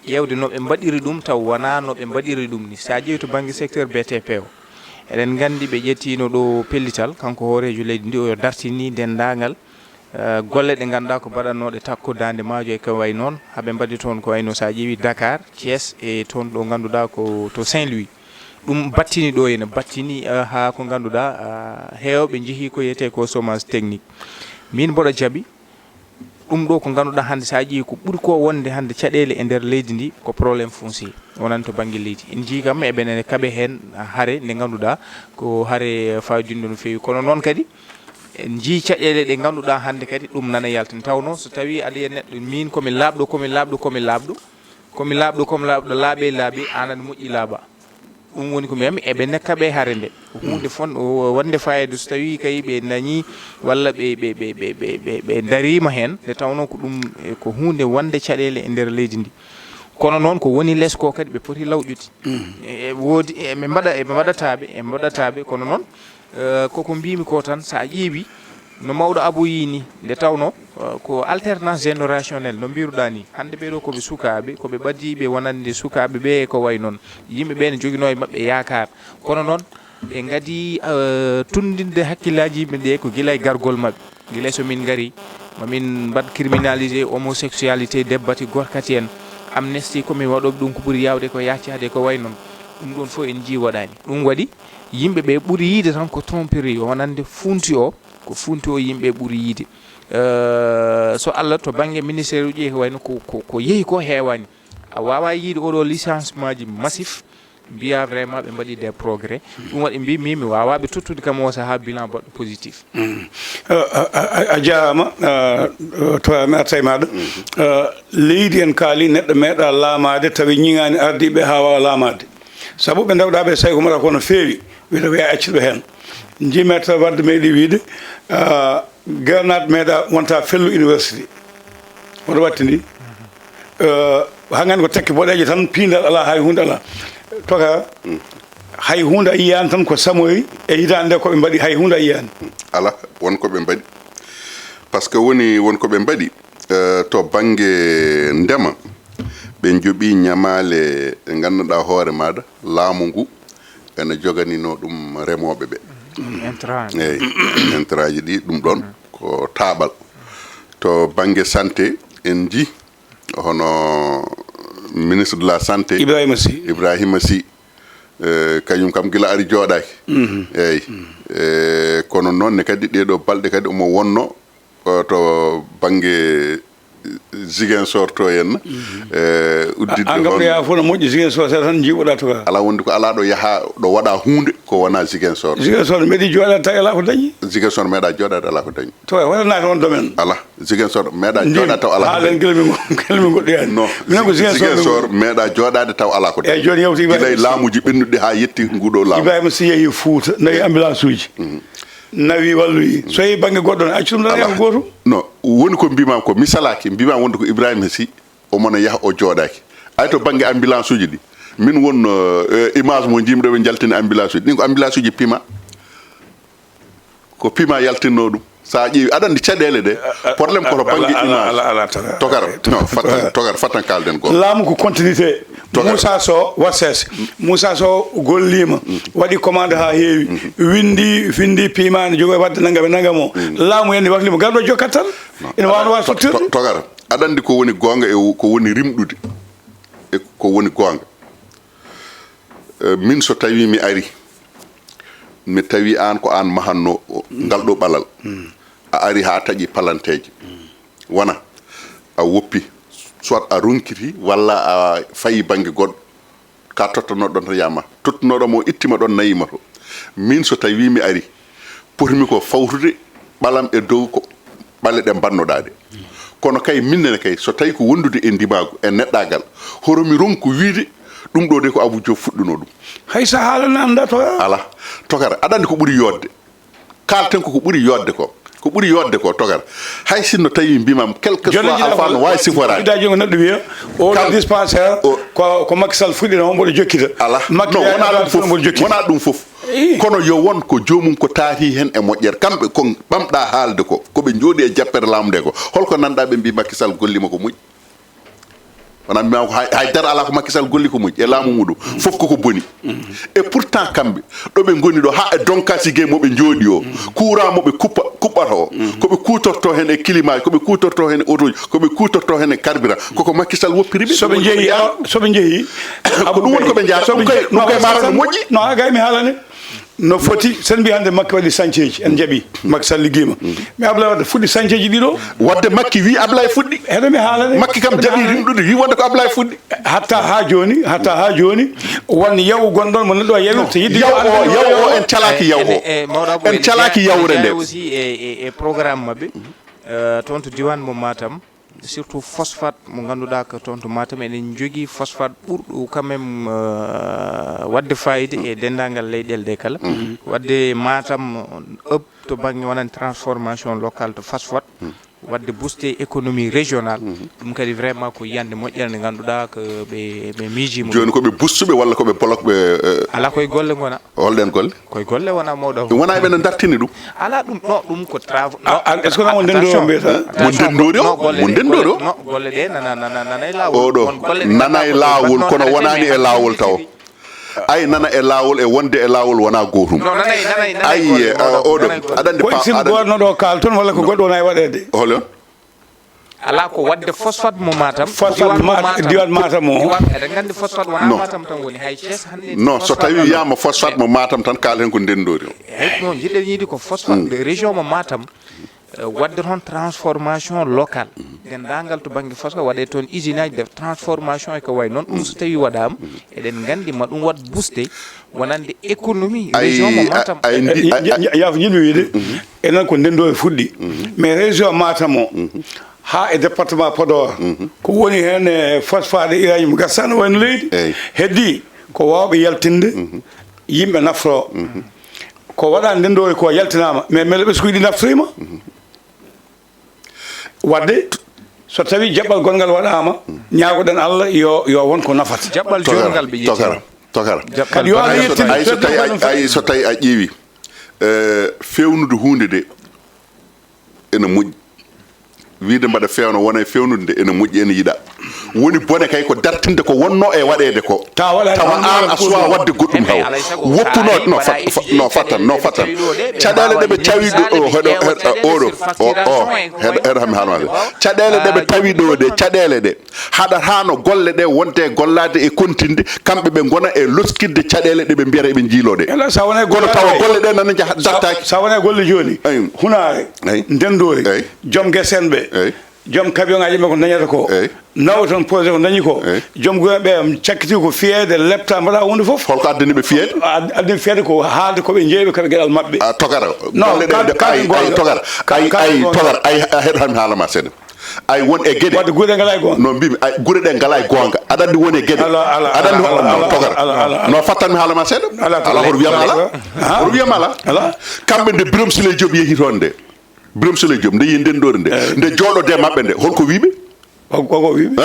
Speaker 2: ƴewde no ɓe mbaɗiri ɗum taw wona no ɓe mbaɗiri ɗum ni sa ƴeewi to banggue secteur BTP o eɗen gandi ɓe ƴettino ɗo pellital kanko hoorejo leydi ndi o dartini dendagal golle ɗe ganduɗa ko mbaɗannoɗe takkodade maajo e ko way noon haaɓe mbaɗi toon ko wayno sa ƴeewi Dakar Thiès e toon ɗo ganduɗa ko to Saint-Louis ɗum battini ɗo ene battini ha ko ganduɗa hewɓe jeehi ko yiyete ko chômage technique min mboɗo jaaɓi ɗum ɗo ko ganduɗa hande sa ƴeewi ko ɓuuri ko wonde hande caɗele e nder leydi ndi ko probléme foncier wonani to banggue leydi en jii kam eɓene kaaɓe hen haare nde ganduɗa ko haare fayodinde no fewi kono noon kadi en jii caɗele ɗe ganduɗa hande kadi ɗum nana yaltin tawno so tawi aɗa yiya neɗɗo min komi laaɓɗo laaɓe an aɗa moƴƴi laaɓa ɗum woni ko mbiyami eɓe nekkaɓe haare nde hunde fon wonde fayida so tawi kay ɓe dañi walla ɓe darima hen nde tawno ko ɗum ko hunde wonde caɗele e nder leydi ndi kono noon ko woni less ko kadi ɓe poti lawƴude woodi eɓe mbaɗataɓe kono noon koko mbimi ko tan sa ƴeewi no mawɗo Abou yini nde tawno ko alternance générationnel no mbiruɗa ni hande ɓeɗo koɓe sukaɓe koɓe ɓadiɓe wonande sukaɓe ɓe ko way noon yimɓe ɓe ne joguino e mabɓe yakar kono noon ɓe gadi tundinde hakkillaji yimɓe ɗe ko guila e gargol mabɓe guila so min gari mamin mbad criminalisé homosexualité debbati gorkati en amnesty komin waɗoɓe ɗum ko ɓuuri yawde ko yaccade ko way noon ɗum ɗon fof en jii waɗani ɗum waɗi yimɓe ɓe ɓuuri yiide tan ko tromperie wonande funti o ko funti o yimɓe ɓuuri yiide so Allah to banggue ministére uji ko wayno ko yeehi ko heewani a wawa yiide oɗo licencement ji massif mbiya vraiment ɓe mbaɗi des progrès ɗum waɗi mbimi mi wawaɓe tottude kam o saaha bilan baɗɗo positif
Speaker 1: a jarama to mi arta e maɗa leydi en kaali neɗɗo meeɗa laamade tawi ñiŋani ardiɓe ha wawa laamade saabu ɓe dawɗaɓe sayi ko mata kono feewi wiɗa wiya acciɗo hen jimeta wadde meeɗi wiide garnade meeɗa wonta fello université woto watti ndi hangani ko tekki boɗeje tan piindal ala hay hunde ala toka hay hunde a yiyani tan ko samoyi e hitande nde koɓe mbaɗi hay hunde a yiyani
Speaker 3: ala wonko ɓe mbaɗi par ce que wonko ɓe mbaɗi to banggue ndema ɓe jooɓi ñamale ɗe ganduɗa hoore maɗa laamu ngu ene joganino ɗum remoɓe ɓe eyyi intrant ji ɗi ɗum ɗon ko taaɓal to banggue santé en ji hono ministre de la santé Ibrahima Sy kañum kam gila ari jooɗaki eyyi kono noon ne kadi ɗeɗo balɗe kadi omo wonno to banggue Ziguinchor to henna uddidde
Speaker 1: angam fof no moƴƴi Ziguinchor tan jiiɓoɗa to ka
Speaker 3: ala wonde ko ala ɗo yaaha ɗo waɗa hunde ko wona Ziguinchor
Speaker 1: meeɗi joɗade tawi ala ko dañi
Speaker 3: Ziguinchor meeɗa joɗade ala ko dañi
Speaker 1: to waɗanaki on domaine
Speaker 3: ala Ziguinchor meeɗa joɗade taw ala
Speaker 1: haalen guelmi goɗɗoyani
Speaker 3: non minen ko Ziguinchor meeɗa joɗade taw ala ko dañi
Speaker 1: eyyi joni yewti
Speaker 3: gilay laamuji ɓennuɗi ha yetti nguɗo laamu
Speaker 1: Ibrahima Sy yeehi Fouta nawi ambulance uji nawi walloyi so yeehi banggue goɗɗo ne acci ɗum tan ko gotum
Speaker 3: non woni ko mbimam ko mi salaki mbimam wonde ko Ibrahima Sy omono yaaha o jooɗaki ay to banggue ambulance uji ɗi min won image mo jimɗo ɓe jaltini ambulance uji ɗin ko ambulance uji pima ko pima yaltinno ɗum sa ƴeewi aɗa andi caɗele ɗe probléme koto banggue image togar fatan kalden goo
Speaker 1: laamu ko continuité Moussa Sow wassese Moussa Sow gollima waɗi commande ha heewi windi pimani jogo wadde nangam e nangam o laamu en waklima garɗo jokkat tan ene wawno wawi sottirde
Speaker 3: togar aɗa andi ko woni gonga e ko woni rimɗude e ko woni gonga min so tawi mi ari mi tawi an ko an mahanno ngal ɗo ɓalal a ari ha taƴi palanteje wona a woppi soit a ronkiti walla a fayi banggue goɗɗo ka tottanoɗo to yama tottunoɗomo ittima ɗon nayima to min so tawi mi ari potimi ko fawtude ɓalam e dow ko ɓalle ɗe bannoɗa ɗe kono kay minnene kay so tawi ko wondude e ndimago e neɗɗagal horomi ronku wiide ɗum ɗo de ko Abou Diop fuɗɗuno ɗum
Speaker 1: hay sa haalano anda to
Speaker 3: ala togara aɗa andi ko ɓuuri yodde kalten ko ɓuuri yodde ko ɓuuri yodde ko togar hay sinno tawi mbimam quelque soit alpha no wawi siforade
Speaker 1: idaji ko neɗɗo wiya o dispensaire ko Macky Sall fuɗɗino on mboɗo jokkita
Speaker 3: ala non wona ɗum foof kono yo won ko jomum ko taati hen e moƴƴere kamɓe ko ɓamɗa haalde ko koɓe jooɗi e jappere laamu nde ko holko nanɗa ɓe mbi Macky Sall gollima ko moƴƴi wona mbimama ko haydara ala ko Macky Sall golli ko moƴƴi e laamu muɗum fof koko boni et pourtant kamɓe ɗoɓe goni ɗo ha e donkasi gueye moɓe jooɗi o courant moɓe kuɓɓata o koɓe kutorto hen e climat koɓe kutorto hen e auto ji koɓe kutorto hen e carburant koko Macky Sall woppiriɓe
Speaker 1: soɓe jeeyi
Speaker 3: ko ɗum woni koɓe jeeya ɗum koye mara no moƴƴi
Speaker 1: no ha gay mi haalane no foti sen mbi hande Macky waɗi chantier ji en jaaɓi Macky Sall ligguima mais Ablaye Wade fuɗɗi chantier ji ɗiɗo
Speaker 3: wadde Macky wi Ablaye fuɗɗi
Speaker 1: heɗo mi haalane
Speaker 3: Macky kam jaaɓi rimɗude wi wonde ko Ablaye fuɗɗi
Speaker 1: hatta ha joni won yawu gonɗon mo neɗɗo yawirta yidde
Speaker 3: yaw o en calaki yaw o en calaki yawre nde
Speaker 2: aussi e programme mabɓe toon to diwan mo Matam surtout phosphate mo ganduɗa ko toon to Matam eɗen jogui phosphate ɓurɗo quand même wadde fayida e dendagal leyɗele ɗe kala wadde Matam to banggue wonan transformation locale to phosphate wadde booster économie régionale ɗum kadi vraiment ko yiyande moƴƴere nde ngannduɗaa ko ɓe miijimo
Speaker 3: joni koɓe bustuɓe walla koɓe bloc ɓe
Speaker 2: ala koye golle gona
Speaker 3: holɗen golle
Speaker 2: koye golle wona mawɗo
Speaker 3: wona ɓe no dartini ɗum
Speaker 2: ala ɗum no ɗum ko travaux
Speaker 1: est ce que non ndendoro mbiyata
Speaker 3: mo ndendori o mo ndendori o
Speaker 2: no golle ɗe nana e lawol
Speaker 3: oɗo nana e lawol kono wonani e lawol taw ay nana e lawol e wonde e lawol wona gotum ay oɗo aɗande
Speaker 1: ko sim gorno ɗo kal toon walla ko goɗɗo wona e waɗede
Speaker 3: holon
Speaker 2: ala ko wadde phosphate mo matam
Speaker 1: diwan matam o
Speaker 2: eɗen gandi phosphate wona matam tan woni hay Thiès hande
Speaker 3: non so tawi wiyama phosphate mo matam tan kalen ko ndendori o
Speaker 2: eyyi non jiɗɗen yiide ko phosphate de région mo matam wadde toon transformation locale dendagal to banggue phosphate waɗe toon usine aji de transformation e ko way noon ɗum so tawi waɗama eɗen gandi ma ɗum wat booster wonande économie région mo matam
Speaker 1: yaafo jiɗmi wiide enen ko ndendo e fuɗɗi mais région matam o ha e département Podor ko woni hen e phosphate iraji mo gassano wayno leydi heddi ko wawɓe yaltinde yimɓe naftoro ko waɗa ndendo e ko yaltinama mais mele ɓeskuji ɗi naftorima wadde so tawi jaɓɓal gongal waɗama ñagoɗen Allah yo won ko nafata
Speaker 2: jaɓɓal jongal ɓe
Speaker 3: tokara
Speaker 1: kadi yo Allah
Speaker 3: yettini so tawi a ƴeewi fewnude hunde de ene moƴƴi wiide mbaɗa fewna wona e fewnude nde ene moƴƴi ene yiɗa woni bone kay ko dartinde ko wonno e waɗede ko tawa an a suwa wadde goɗɗum haw woppuno no fattan caɗele ɗeɓe tawi ɗo oɗo heɗami haalmade caɗele ɗeɓe tawi ɗo de caɗele ɗe haɗatano golle ɗe wonte gollade e kontinde kamɓe ɓe gona e loskidde caɗele ɗeɓe mbiyata eɓe jiiloɗe kono tawa golle ɗe nana jaaha dartaki
Speaker 1: sa wona golle joni hunare ndendori joom guesen ɓe joom camion ngaji ɓe ko dañata ko nawa toon posé ko dañi ko joom gumen ɓe cakkiti ko fiyede lepta mbaɗa hunde foof holko addaniɓe fiyede addani fiyede ko haalde koɓe jeeɓe koɓe gueɗal mabɓe
Speaker 3: togara golle ɗe togara togara ay heɗotami haalama seeɗa ay won e gueɗe wadde guuɗe ngala e gonga no mbimi ay guuɗe ɗe ngala e gonga aɗa andi woni e gueɗe aɗa andi togara no fattanmi haalama seeɗa ala hoto wiyama ala hoto wiyama ala kamɓe nde Birame Souleye Diop yeehi toon nde Birame Souleye Diop nde yi ndendori nde jooɗode mabɓe nde holko wiiɓe koko wiiɓe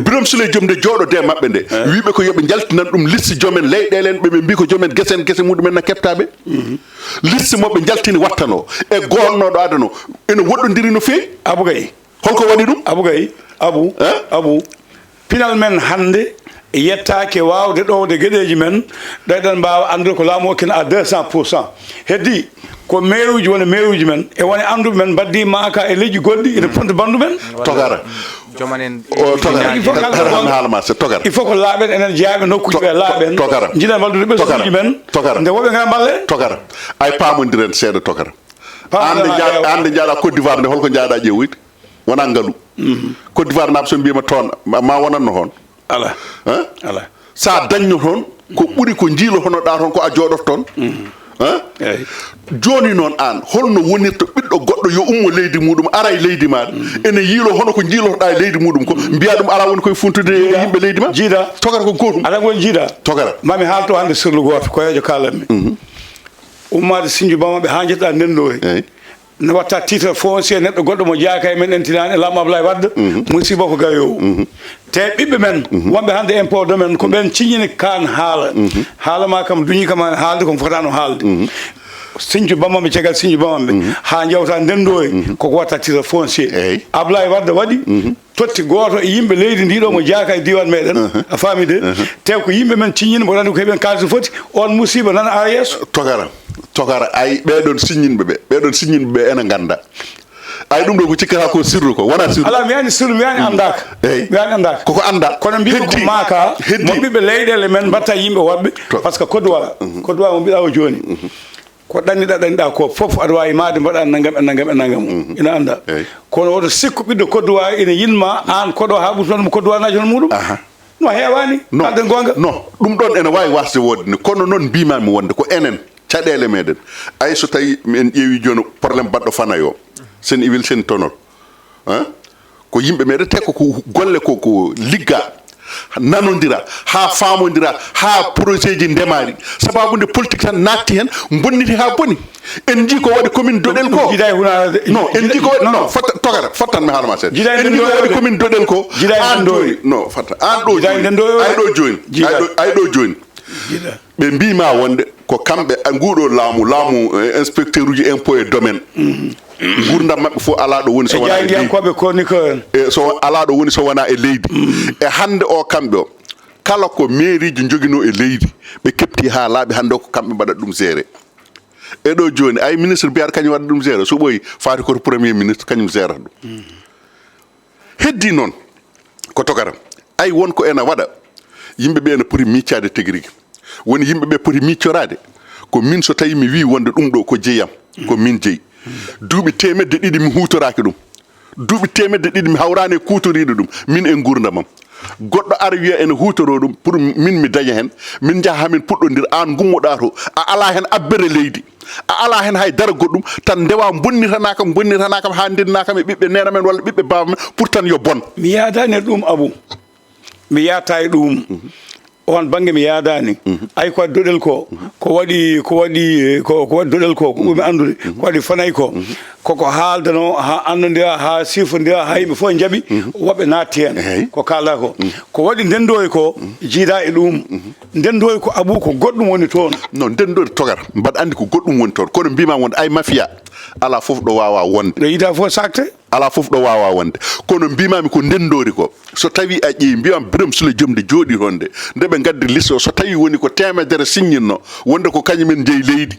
Speaker 3: Birame Souleye Diop nde jooɗode mabɓe nde wiiɓe ko yoɓe jaltinan ɗum liste joomen leyɗele ɓe mbi ko joomen gese muɗumen na keftaɓe liste moɓe jaltini wattano e gonnoɗo adano ene woɗɗodiri no feewi Abou Gaye holko waɗi ɗum Abou Gaye Abou pinal men hande yettake wawde ɗowde gueɗeji men ɗeɗen mbawa andude ko laamu hokkino à 200%. heddi ko maire uji woni maire uji men e woni anduɓe men mbaddi maka e leƴƴi goɗɗi ene ponta bandu men togara il faut ko laaɓen enen jeeyaɓe nokkuji ɓe laaɓen jiɗen wallude ɓesguji men nde woɓe ngana mballe togara ay pamodiren seeɗa togara ande jaaɗa Côte d'Ivoire nde holko jaaɗa ƴeewoyde wona ngaalu Côte d'Ivoire naɓe so mbima toon ma wonanno hoon ala sa dañno toon ko ɓuuri ko jiilo honoɗa toon ko a jooɗoto toon joni noon an holno wonirta ɓiɗɗo goɗɗo yo ummo leydi muɗum ara e leydi maɗa ene yiilo hono ko jiilotoɗa e leydi muɗum ko mbiya ɗum ala woni koye funtude yimɓe leydi ma jiida togara ko gotum aɗa woni jiida togara mami haalto hande sirlu goto koyejo kalanmi ummade Sindiou Bamaɓe ha jetɗa ndendori ne watta titre foncier neɗɗo goɗɗo mo jaaka e men entinani e laamu Abdoulaye Wade musiba ko gayowo te ɓiɓɓe men wonɓe hande impôt domaine ko ɓen ciñini kan haala ma kam duñi kam haalde komo fotano haalde Sindiou Bamaɓe caggal Sindiou Bamaɓe ha jewta ndendori koko watta titre foncier Abdoulaye Wade waɗi totti goto e yimɓe leydi ndiɗo mo jaaka e diwan meɗen a faami de te ko yimɓe men ciñini mbo randi ko heeɓen kaliso foti on musiba nana ara yesso togara ay ɓeɗon siñinɓe ɓe ene ganda ay ɗum ɗo ko cikkata ko sirru ko wona sirru ala mi yani sirru mi yani andaka mi yani andaka koko anda kono mbi ko maka mo ɓiɓɓe leyɗele men mbatta yimɓe woɓɓe par ce que Côte d'Ivoire mo mbiɗa o joni ko ɗanniɗa ko fof aɗa wawi made mbaɗa naggam ina anda kono woto sikku ɓiɗɗo Côte d'Ivoire ina yinma an koɗo ha ɓurtonmo Côte d'Ivoire national muɗum no hewani kalden gonga non ɗum ɗon ene wawi wasde wodde ni kono noon mbimami wonde ko enen caɗele meɗen ay so tawi en ƴeewi joni probléme baɗɗo fanayo sen iwil sen tonor ko yimɓe meɗen te ko golle ko ligga nanondira ha famondira ha projet ji ndemari sababude politique tan natti hen bonniti ha boni en ji ko wadi commune dodel ko non en ji ko non fatta togara fattan mi halama sen en ji ko wadi commune dodel ko ando non fatta ando ay do joni be mbima wonde ko kambe ngudo laamu inspecteur uji impôt et domaine gurdam mabbe fo ala do woni so wana
Speaker 1: ko be ko ni ko
Speaker 3: so ala do woni so wana e leydi e hande o kambe o kala ko mairie ji jogino e leydi be kepti ha laabi hande ko kambe bada dum géré e do joni ay ministre biar kany wada dum géré so boy faati ko premier ministre kanyum géré dum heddi non ko togaram ay won ko ena wada yimbe be na puri micciade tegrigi woni yimbe be puri miccorade ko min so tawi mi wi wonde dum do ko jeyam ko min jeyi duubi temedde didi mi hutoraki dum duubi temedde didi mi hawrane kutorido dum min en gurdamam goddo ar wiya en hutoro dum pour min mi daña hen min jaha min puddondir an gummoda to a ala hen abbere leydi a ala hen hay dara goddum tan dewa bonnitanakam ha ndinnakam e bibbe nena men walla bibbe baba men pour tan yo bon
Speaker 1: mi yaadani dum abu mi yaata e dum on bangi mi yaadani ay ko dodel ko wadi dodel ko mi andude ko wadi fanay ko koko haaldano ha andondira ha sifondira ha yimbe fo jabi wobe naati hen ko kala ko wadi ndendoy ko jiida e dum ndendoy ko abu ko goddum woni ton
Speaker 3: non ndendoy togar bad andi ko goddum woni ton kono bima won ay mafia ala fof do wawa wonde
Speaker 1: do yida fo sakte
Speaker 3: ala fof do wawa wonde kono mbimami ko ndendori ko so tawi a ƴeewi mbiyam Birame Souleye Diomde jooɗi honde nde ɓe gaddi liste so tawi woni ko temedere signino wonde ko kañumen jeeyi leydi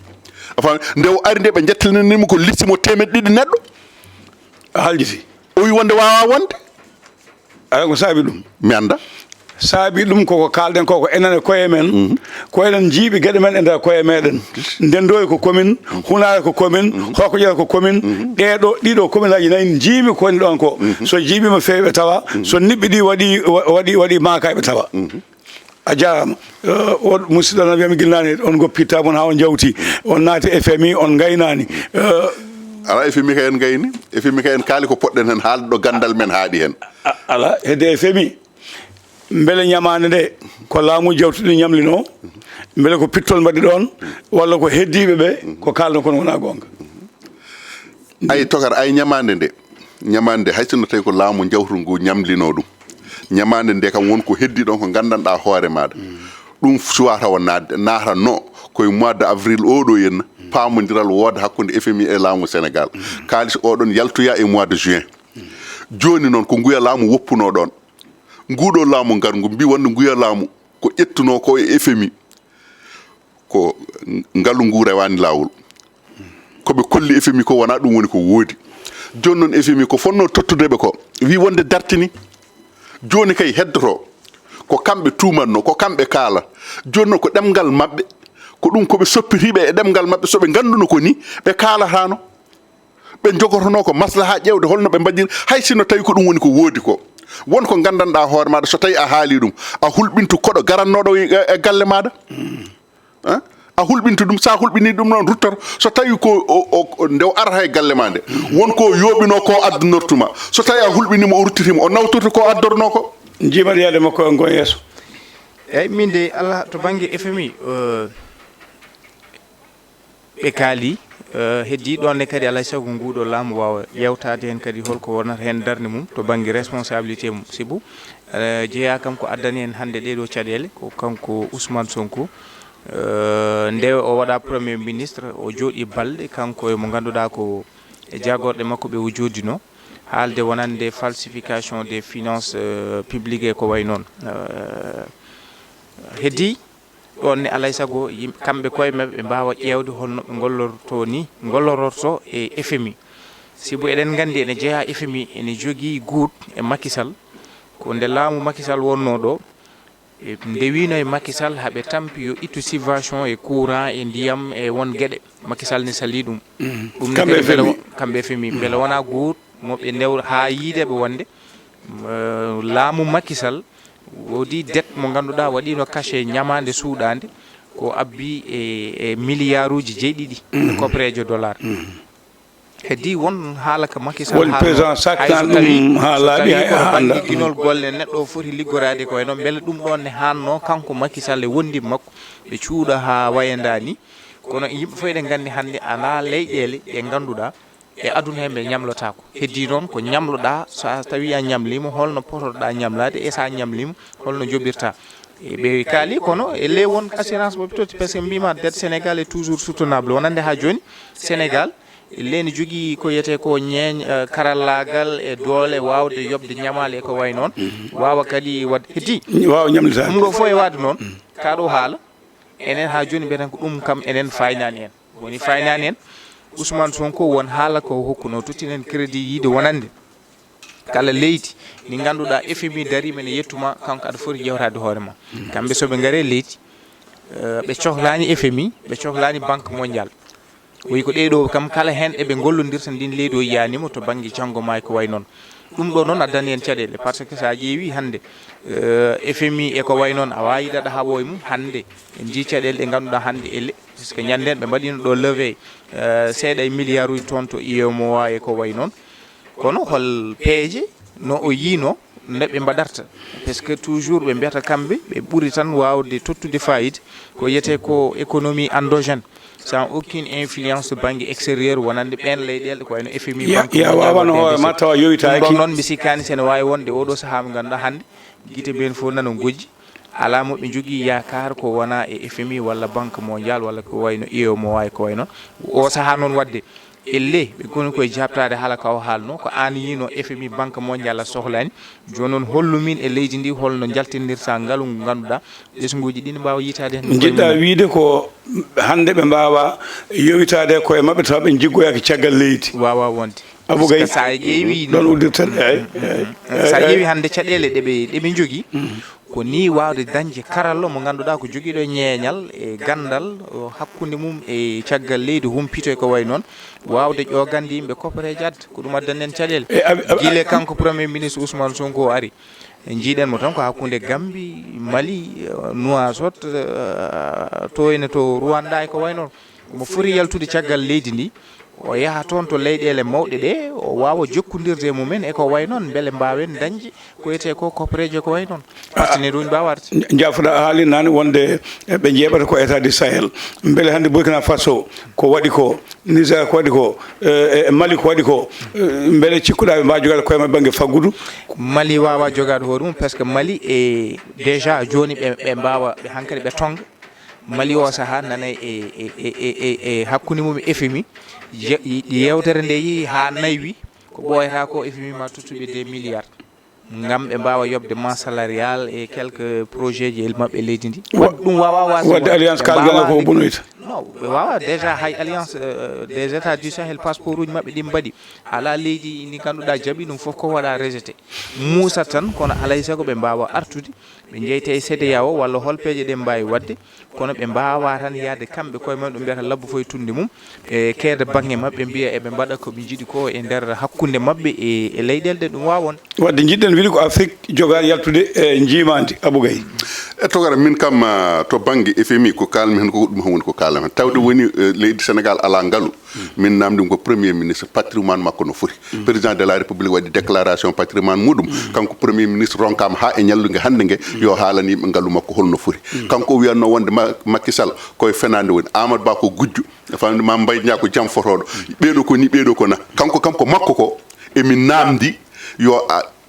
Speaker 3: enfin nde o ari nde ɓe jettinanimo ko liste mo temedde ɗiɗi neɗɗo
Speaker 1: haljiti
Speaker 3: o wi wonde wawa wonde
Speaker 1: ala ko saabi ɗum
Speaker 3: mi anda
Speaker 1: saabi ɗum koko kalden koko enen e koye men ko enen jiiɓi gueɗe men e nder koye meɗen ndendoy ko commune hunare ko commune hoko ƴeewa ko commune ɗiɗo commune aji nayyi jiimi koni ɗon ko so jiiɓima fewi ɓe tawa so niɓɓe ɗi waɗi maka ɓe tawa a jarama o musidɗo no wiyami guilnani on goppitta mon ha on jawti on naati FMI on gaynani
Speaker 3: ala FMI ka en gayni FMI ka en kaali ko poɗɗen hen haalde ɗo gandal men haaɗi hen
Speaker 1: ala hedde FMI mbele ñamande nde ko laamu jawtuɗi ñamlino mbele ko pittol mbaɗi ɗon walla ko heddiɓe ɓe ko kalno kono wona gonga
Speaker 3: ay togar ay ñamande nde hay sinno tawi ko laamu jawtu ngu ñamlino ɗum ñamande nde kam wonko heddi ɗon ko gandanɗa hoore maɗa ɗum suwa tawa natanno koye mois de avril oɗo henna pamodiral wooda hakkude FMI e laamu Sénégal kalis oɗon yaltoya e mois de juin joni noon ko nguya laamu woppuno ɗon nguuɗo laamu ngar ngu mbi wonde nguya laamu ko ƴettuno ko e FMI ko ngalu ngu rewani lawol koɓe kolli FMI ko wona ɗum woni ko woodi joni noon FMI ko fonno tottudeɓe ko wi wonde dartini joni kay heddoto ko kamɓe tumanno ko kamɓe kaala joni noon ko ɗemgal mabɓe ko ɗum koɓe soppitiɓe e ɗemgal mabɓe soɓe ganduno ko ni ɓe kaalatano ɓe jogotono ko maslaha ƴewde holno ɓe mbaɗiri hay sinno tawi ko ɗum woni ko woodi ko won ko gandanɗa hoore maɗa so tawi a haali ɗum a hulɓintu koɗo garannoɗo e galle maɗa a hulɓintu ɗum sa hulɓini ɗum noon ruttoto so tawi ko nde o arata e galle ma nde wonko yoɓino ko addunortuma so tawi a hulɓinimo o ruttitima o nawtorto ko addorno ko
Speaker 1: jiimaɗo yaade makko e gon yeeso
Speaker 2: eyyi min de Allah to banggue FMI ɓe kaali heddi ɗon ne kadi alay saago nguɗo laamu wawa yewtade hen kadi holko wonata hen darde mum to banggue responsabilité mum Sibou jeeya kam ko addani en hande ɗeɗo caɗele ko kanko Ousmane Sonko nde o waɗa premier ministre o jooɗi balɗe kanko e mo ganduɗa ko e jagorɗe makko ɓe o joodino haalde wonande falsification des finances publiques e ko way noon heddi ɗon ne alay saago kamɓe koye mabɓe ɓe mbawa ƴewde holno ɓe gollorto e FMI Sibou eɗen gandi ene jeeya FMI ene jogui guut e Macky Sall ko nde laamu Macky Sall wonno ɗo nde wino e Macky Sall haaɓe tampi yo ittu subvention e courant e ndiyam e won gueɗe Macky Sall ne sali ɗum ɗum kamɓe FMI beele wona guut moɓe ndew ha yiideɓe wonde laamu Macky Sall wodi det mo ganduɗa waɗino cachet ñamande suuɗade ko abbi e milliard uji jeeɗiɗi kopperejo dollar heddi won haala ka Macky Sall
Speaker 1: woni président saktan ɗum ha laaɓi
Speaker 2: handa ginol golle neɗɗo foti liggorade ko non beele ɗum ɗon ne hanno kanko Macky Sall e wondi makko ɓe cuuɗa ha wayandani kono yimɓe fof eɗen gandi hande ala leyɗele ɗe ganduɗa e aduna hen ɓe ñamlotako heddi noon ko ñamloɗa sa tawi a ñamlima holno potoɗa ñamlade e sa ñamlima holno joɓirta ɓe kaali kono e ley won assurance mo pitoti par ce que mbima dette Sénégal est toujours soutenable wonande ha joni Sénégal leni jogui ko yete ko ñeeñ karallagal e doole wawde yobde ñamale ko way noon wawa kadi wadde heddi
Speaker 1: wawa ñamlita
Speaker 2: ɗum ɗo fof e wade noon kaɗo haala enen ha joni mbiyeten ko ɗum kam enen faynani en woni faynani en Ousmane Sonko won haala ko hokkuno tottinen crédit yiide wonande kala leydi ni ganduɗa FMI dari men yettuma kanko aɗa foti jewtade hoorema kamɓe soɓe gaare leydi ɓe cohlani FMI ɓe cohlani banque mondial wi ko ɗeɗo kam kala hen eɓe gollodirta ndin leydi o yiyanima to banggue janggo ma ko way noon ɗum ɗo noon addani en caɗele par ce que sa ƴeewi hande FMI e ko way noon a wawi yiɗaɗa haɓoye mum hande en jii caɗele ɗe ganduɗa hande elle puisque ñanden ɓe mbaɗino ɗo levé seeɗa e milliard uji toon to UEMOA e ko way noon kono hol peeje no o yino neɓe mbaɗarta par ce que toujours ɓe mbiyata kamɓe ɓe ɓuuri tan wawde tottude fayida ko yiyete ko économie endogène sans aucune influence banggue extérieur wonande ɓen leyɗele ko wayno FMI
Speaker 1: ya wawano hoorema tawa yoyitaki
Speaker 2: ɗon noon mi sikkani sene wawi wonde oɗo saaha mo ganduɗa hande guite ben fof nano gojji ala moɓe jogui yakar ko wona e FMI walla banque mondial walla ko wayno UEMOA e ko way noon o saaha noon wadde elle ɓe goni koye jabtade haala kaw haalno ko an yino FMI banque mondial a sohlani joni noon hollumin e leydi ndi holno jaltinirta ngaalu ngu ganduɗa ɓesguji ɗi ne mbawa yitade hen
Speaker 1: jiɗɗa wiide ko hande ɓe mbawa yowitade koye mabɓe taw ɓe jiggoyaki caggal leydi
Speaker 2: wawa wonde
Speaker 1: Abou Gaye
Speaker 2: sa ƴeewi
Speaker 1: ɗon uddirten
Speaker 2: sa ƴeewi hande caɗele ɗeɓe jogui ko ni wawde dañde karallo mo ganduɗa ko joguiɗo ñeeñal e gandal hakkude mum e caggal leydi humpito e ko way noon wawde ƴogande yimɓe coppere jadde ko ɗum addani en caɗele guile kanko premier ministre Ousmane Sonko o ari jiiɗenmo tan ko hakkude Gambie Mali Nouakchott to ene to Rwanda e ko way noon mo foti yaltude caggal leydi ndi o yaha toon to leyɗele mawɗe ɗe o wawa jokkodirde mumen e ko way noon beele mbawen dañde ko yete ko koppereje ko way noon partenaire uji mbawa arde
Speaker 1: jafoɗa haali nane wonde ɓe jeeɓata ko état du Sahel beele hande Burkina Faso ko waɗi ko Niger ko waɗi ko Mali ko waɗi ko beele cikkuɗa ɓe mbawa jogade koye mabɓe banggue faggudu
Speaker 2: Mali wawa jogade hoore mum par ce que Mali e déjà joni ɓe mbawa hankkadi ɓe tonga Mali o saaha nana e hakkude mum e FMI yewtere nde yeehi ha naywi ko ɓoyata ko FMI ma tottuɓe 2 milliards ngam ɓe mbawa yobde masse salarial et quelques projets ji mabɓe leydi ndi ɗum wawa
Speaker 1: wadde alliance kalgala ko bonoyta
Speaker 2: non ɓe wawa déjà hay alliance des états du Sahel passeport uji mabɓe ɗi mbaɗi ala leydi ndi ganduɗa jaaɓi ɗum foof ko waɗa rejeté muusa tan kono alay saago ɓe mbawa artude ɓe jeyte e CEDEAO walla holpeje ɗe mbawi wadde kono ɓe mbawa tan yaade kamɓe koye mumen ɗum mbiyata labbo foye tunde mum e keede banggue mabɓe mbiya eɓe mbaɗa koɓe jiiɗi ko e nder hakkude mabɓe e leyɗele ɗe ɗum wawon
Speaker 1: wadde jiɗɗen wiide ko Afrique joga yaltude e jimandi Abou Gaye
Speaker 3: e togara min kam to banggue FMI ko kalmi hen ko ɗum woni ko kalami hen tawde woni leydi Sénégal ala ngaalu min namdi ko premier ministre patrimoine makko no foti président de la république waɗi déclaration patrimoine muɗum kanko premier ministre ronkama ha e ñallugue hande gue yo haalani yimɓe ngaalu makko holno foti kanko o wiyanno wonde Macky Sall koye fenade woni Amadou Ba ko gujjo famde ma Mbaye Niang ko jam fotoɗo ɓeɗo ko ni ɓeɗo ko na kanko kam ko makko ko emin namdi yo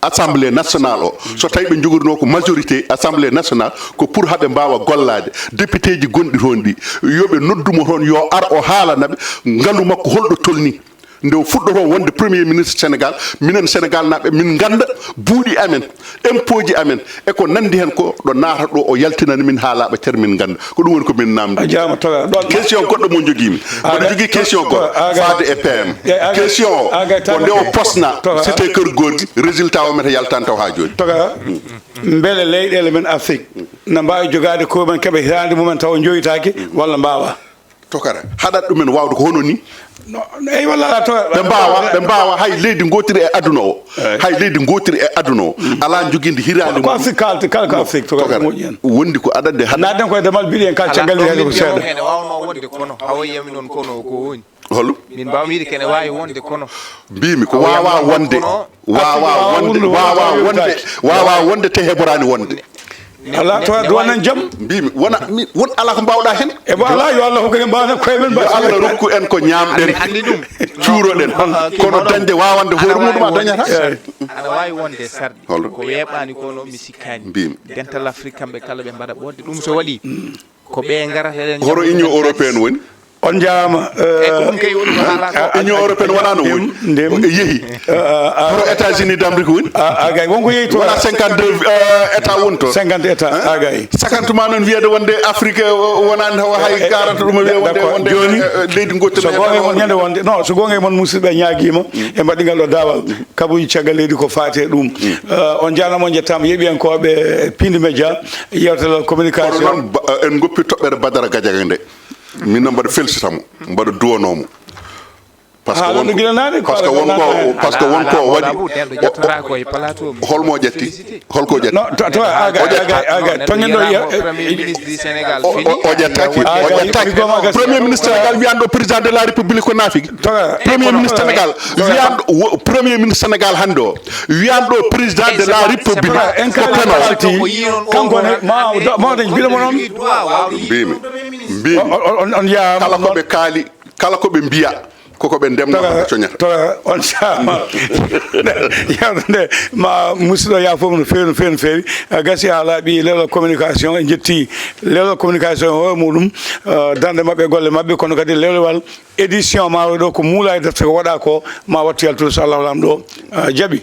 Speaker 3: assemblée nationale o so tawi ɓe jogorno ko majorité assemblée nationale ko pour haɓe mbawa gollade député ji gonɗi toon ɗi yoɓe noddumo toon yo ar o haalanaɓe ngaalu makko holɗo tolni nde o fuɗɗoto wonde premier ministre Sénégal minen Sénégal naɓe min ganda buuɗi amen impôt ji amen e ko nandi hen ko ɗo naata ɗo o yaltinani min ha laaɓa ter min ganda ko ɗum woni ko min namdi question goɗɗo mo joguimi mboɗo jogui question goɗɗo faade e PM question o ko nde o posna c'était kër gorgui résultat o meta yaltan taw ha joni
Speaker 1: toga beele leyɗele men Afrique ne mbawi jogade ko men keeɓe hirande mumen taw joyitaki walla mbawa
Speaker 3: tokara haɗat ɗumen wawde ko hono ni
Speaker 1: eyi walla
Speaker 3: ɓe mbawa hay leydi gotiri e aduna o hay leydi gotiri e aduna o ala joguinde hirade
Speaker 1: ko Afrique kalte kala ko Afrique toga
Speaker 3: wondi ko adande
Speaker 1: naden koye demal biɗi en kal caggal hen ko seeɗa
Speaker 2: ene wawno wonde kono hawoyiyami noon kono ko woni
Speaker 3: holu
Speaker 2: min mbawmi yiide kene wawi wonde kono
Speaker 3: mbimi ko wawa wonde te heɓorani wonde
Speaker 1: ala to duwanan jam
Speaker 3: mbimi won ala ko mbawɗa hen
Speaker 1: e bo ala yo Allah hokka mbawna koye men
Speaker 3: yo Allah rokku en ko ñamɗen
Speaker 2: andi ɗum
Speaker 3: cuuroɗen kono dañde wawande hoore muɗum a dañata
Speaker 2: aɗa wawi wonde sarɗi ko weeɓani kono mi sikkani
Speaker 3: mbimi
Speaker 2: dental afrique kamɓe kala ɓe mbaɗa ɓodde ɗum so waɗi ko ɓe garata eɗen
Speaker 3: horo union européenne woni
Speaker 1: on jaama
Speaker 2: ɗum kay woni ko haalata
Speaker 3: union européenne wona no woni yeehi horo états-unis d'amérique woni
Speaker 1: agay wonko yeehi to
Speaker 3: wona 52 état woni to
Speaker 1: 50 état agay
Speaker 3: sakantuma noon wiyede wonde afrique wonani taw hay garanta ɗum wiya wonde
Speaker 1: joni
Speaker 3: leydi gottiri
Speaker 1: so gonga mon ñande wonde non so gonga mon musidɓe ñaaguima e mbaɗigal ɗo dawal kabuji caggal leydi ko faate ɗum on jarnama on jettama yeeɓiyankoɓe Pindi Média yewtere communication
Speaker 3: noon en goppi toɓɓere Badara Gadiaga nde min noon mbaɗa felsitamo mbaɗa duwanomo parce que wonko waɗi holmo ƴetti holko ƴetti
Speaker 1: non to aga toñen ɗo
Speaker 2: premier ministre du sénégal
Speaker 3: o ƴettaki premier ministre sénégal wiyanɗo président de la république ko naafigi premier ministre sénégal wiyanɗo premier ministre sénégal hannde o wiyanɗo président de la république ko peno
Speaker 1: kankone mawɗe mbiɗomo noon mbimi on yaa
Speaker 3: kala koɓe kaali kala koɓe mbiya koko ɓe ndemno coñata
Speaker 1: to on sama yawde nde ma musidɗo ya fof no feewi no feewi gasi ha laaɓi lewla communication e jetti lewla communication o muɗum dande mabɓe golle mabɓe kono kadi lewlewal édition ma ɗo ko muula e defte ko waɗa ko ma wattu yaltude so Allah waɗama ɗo jaaɓi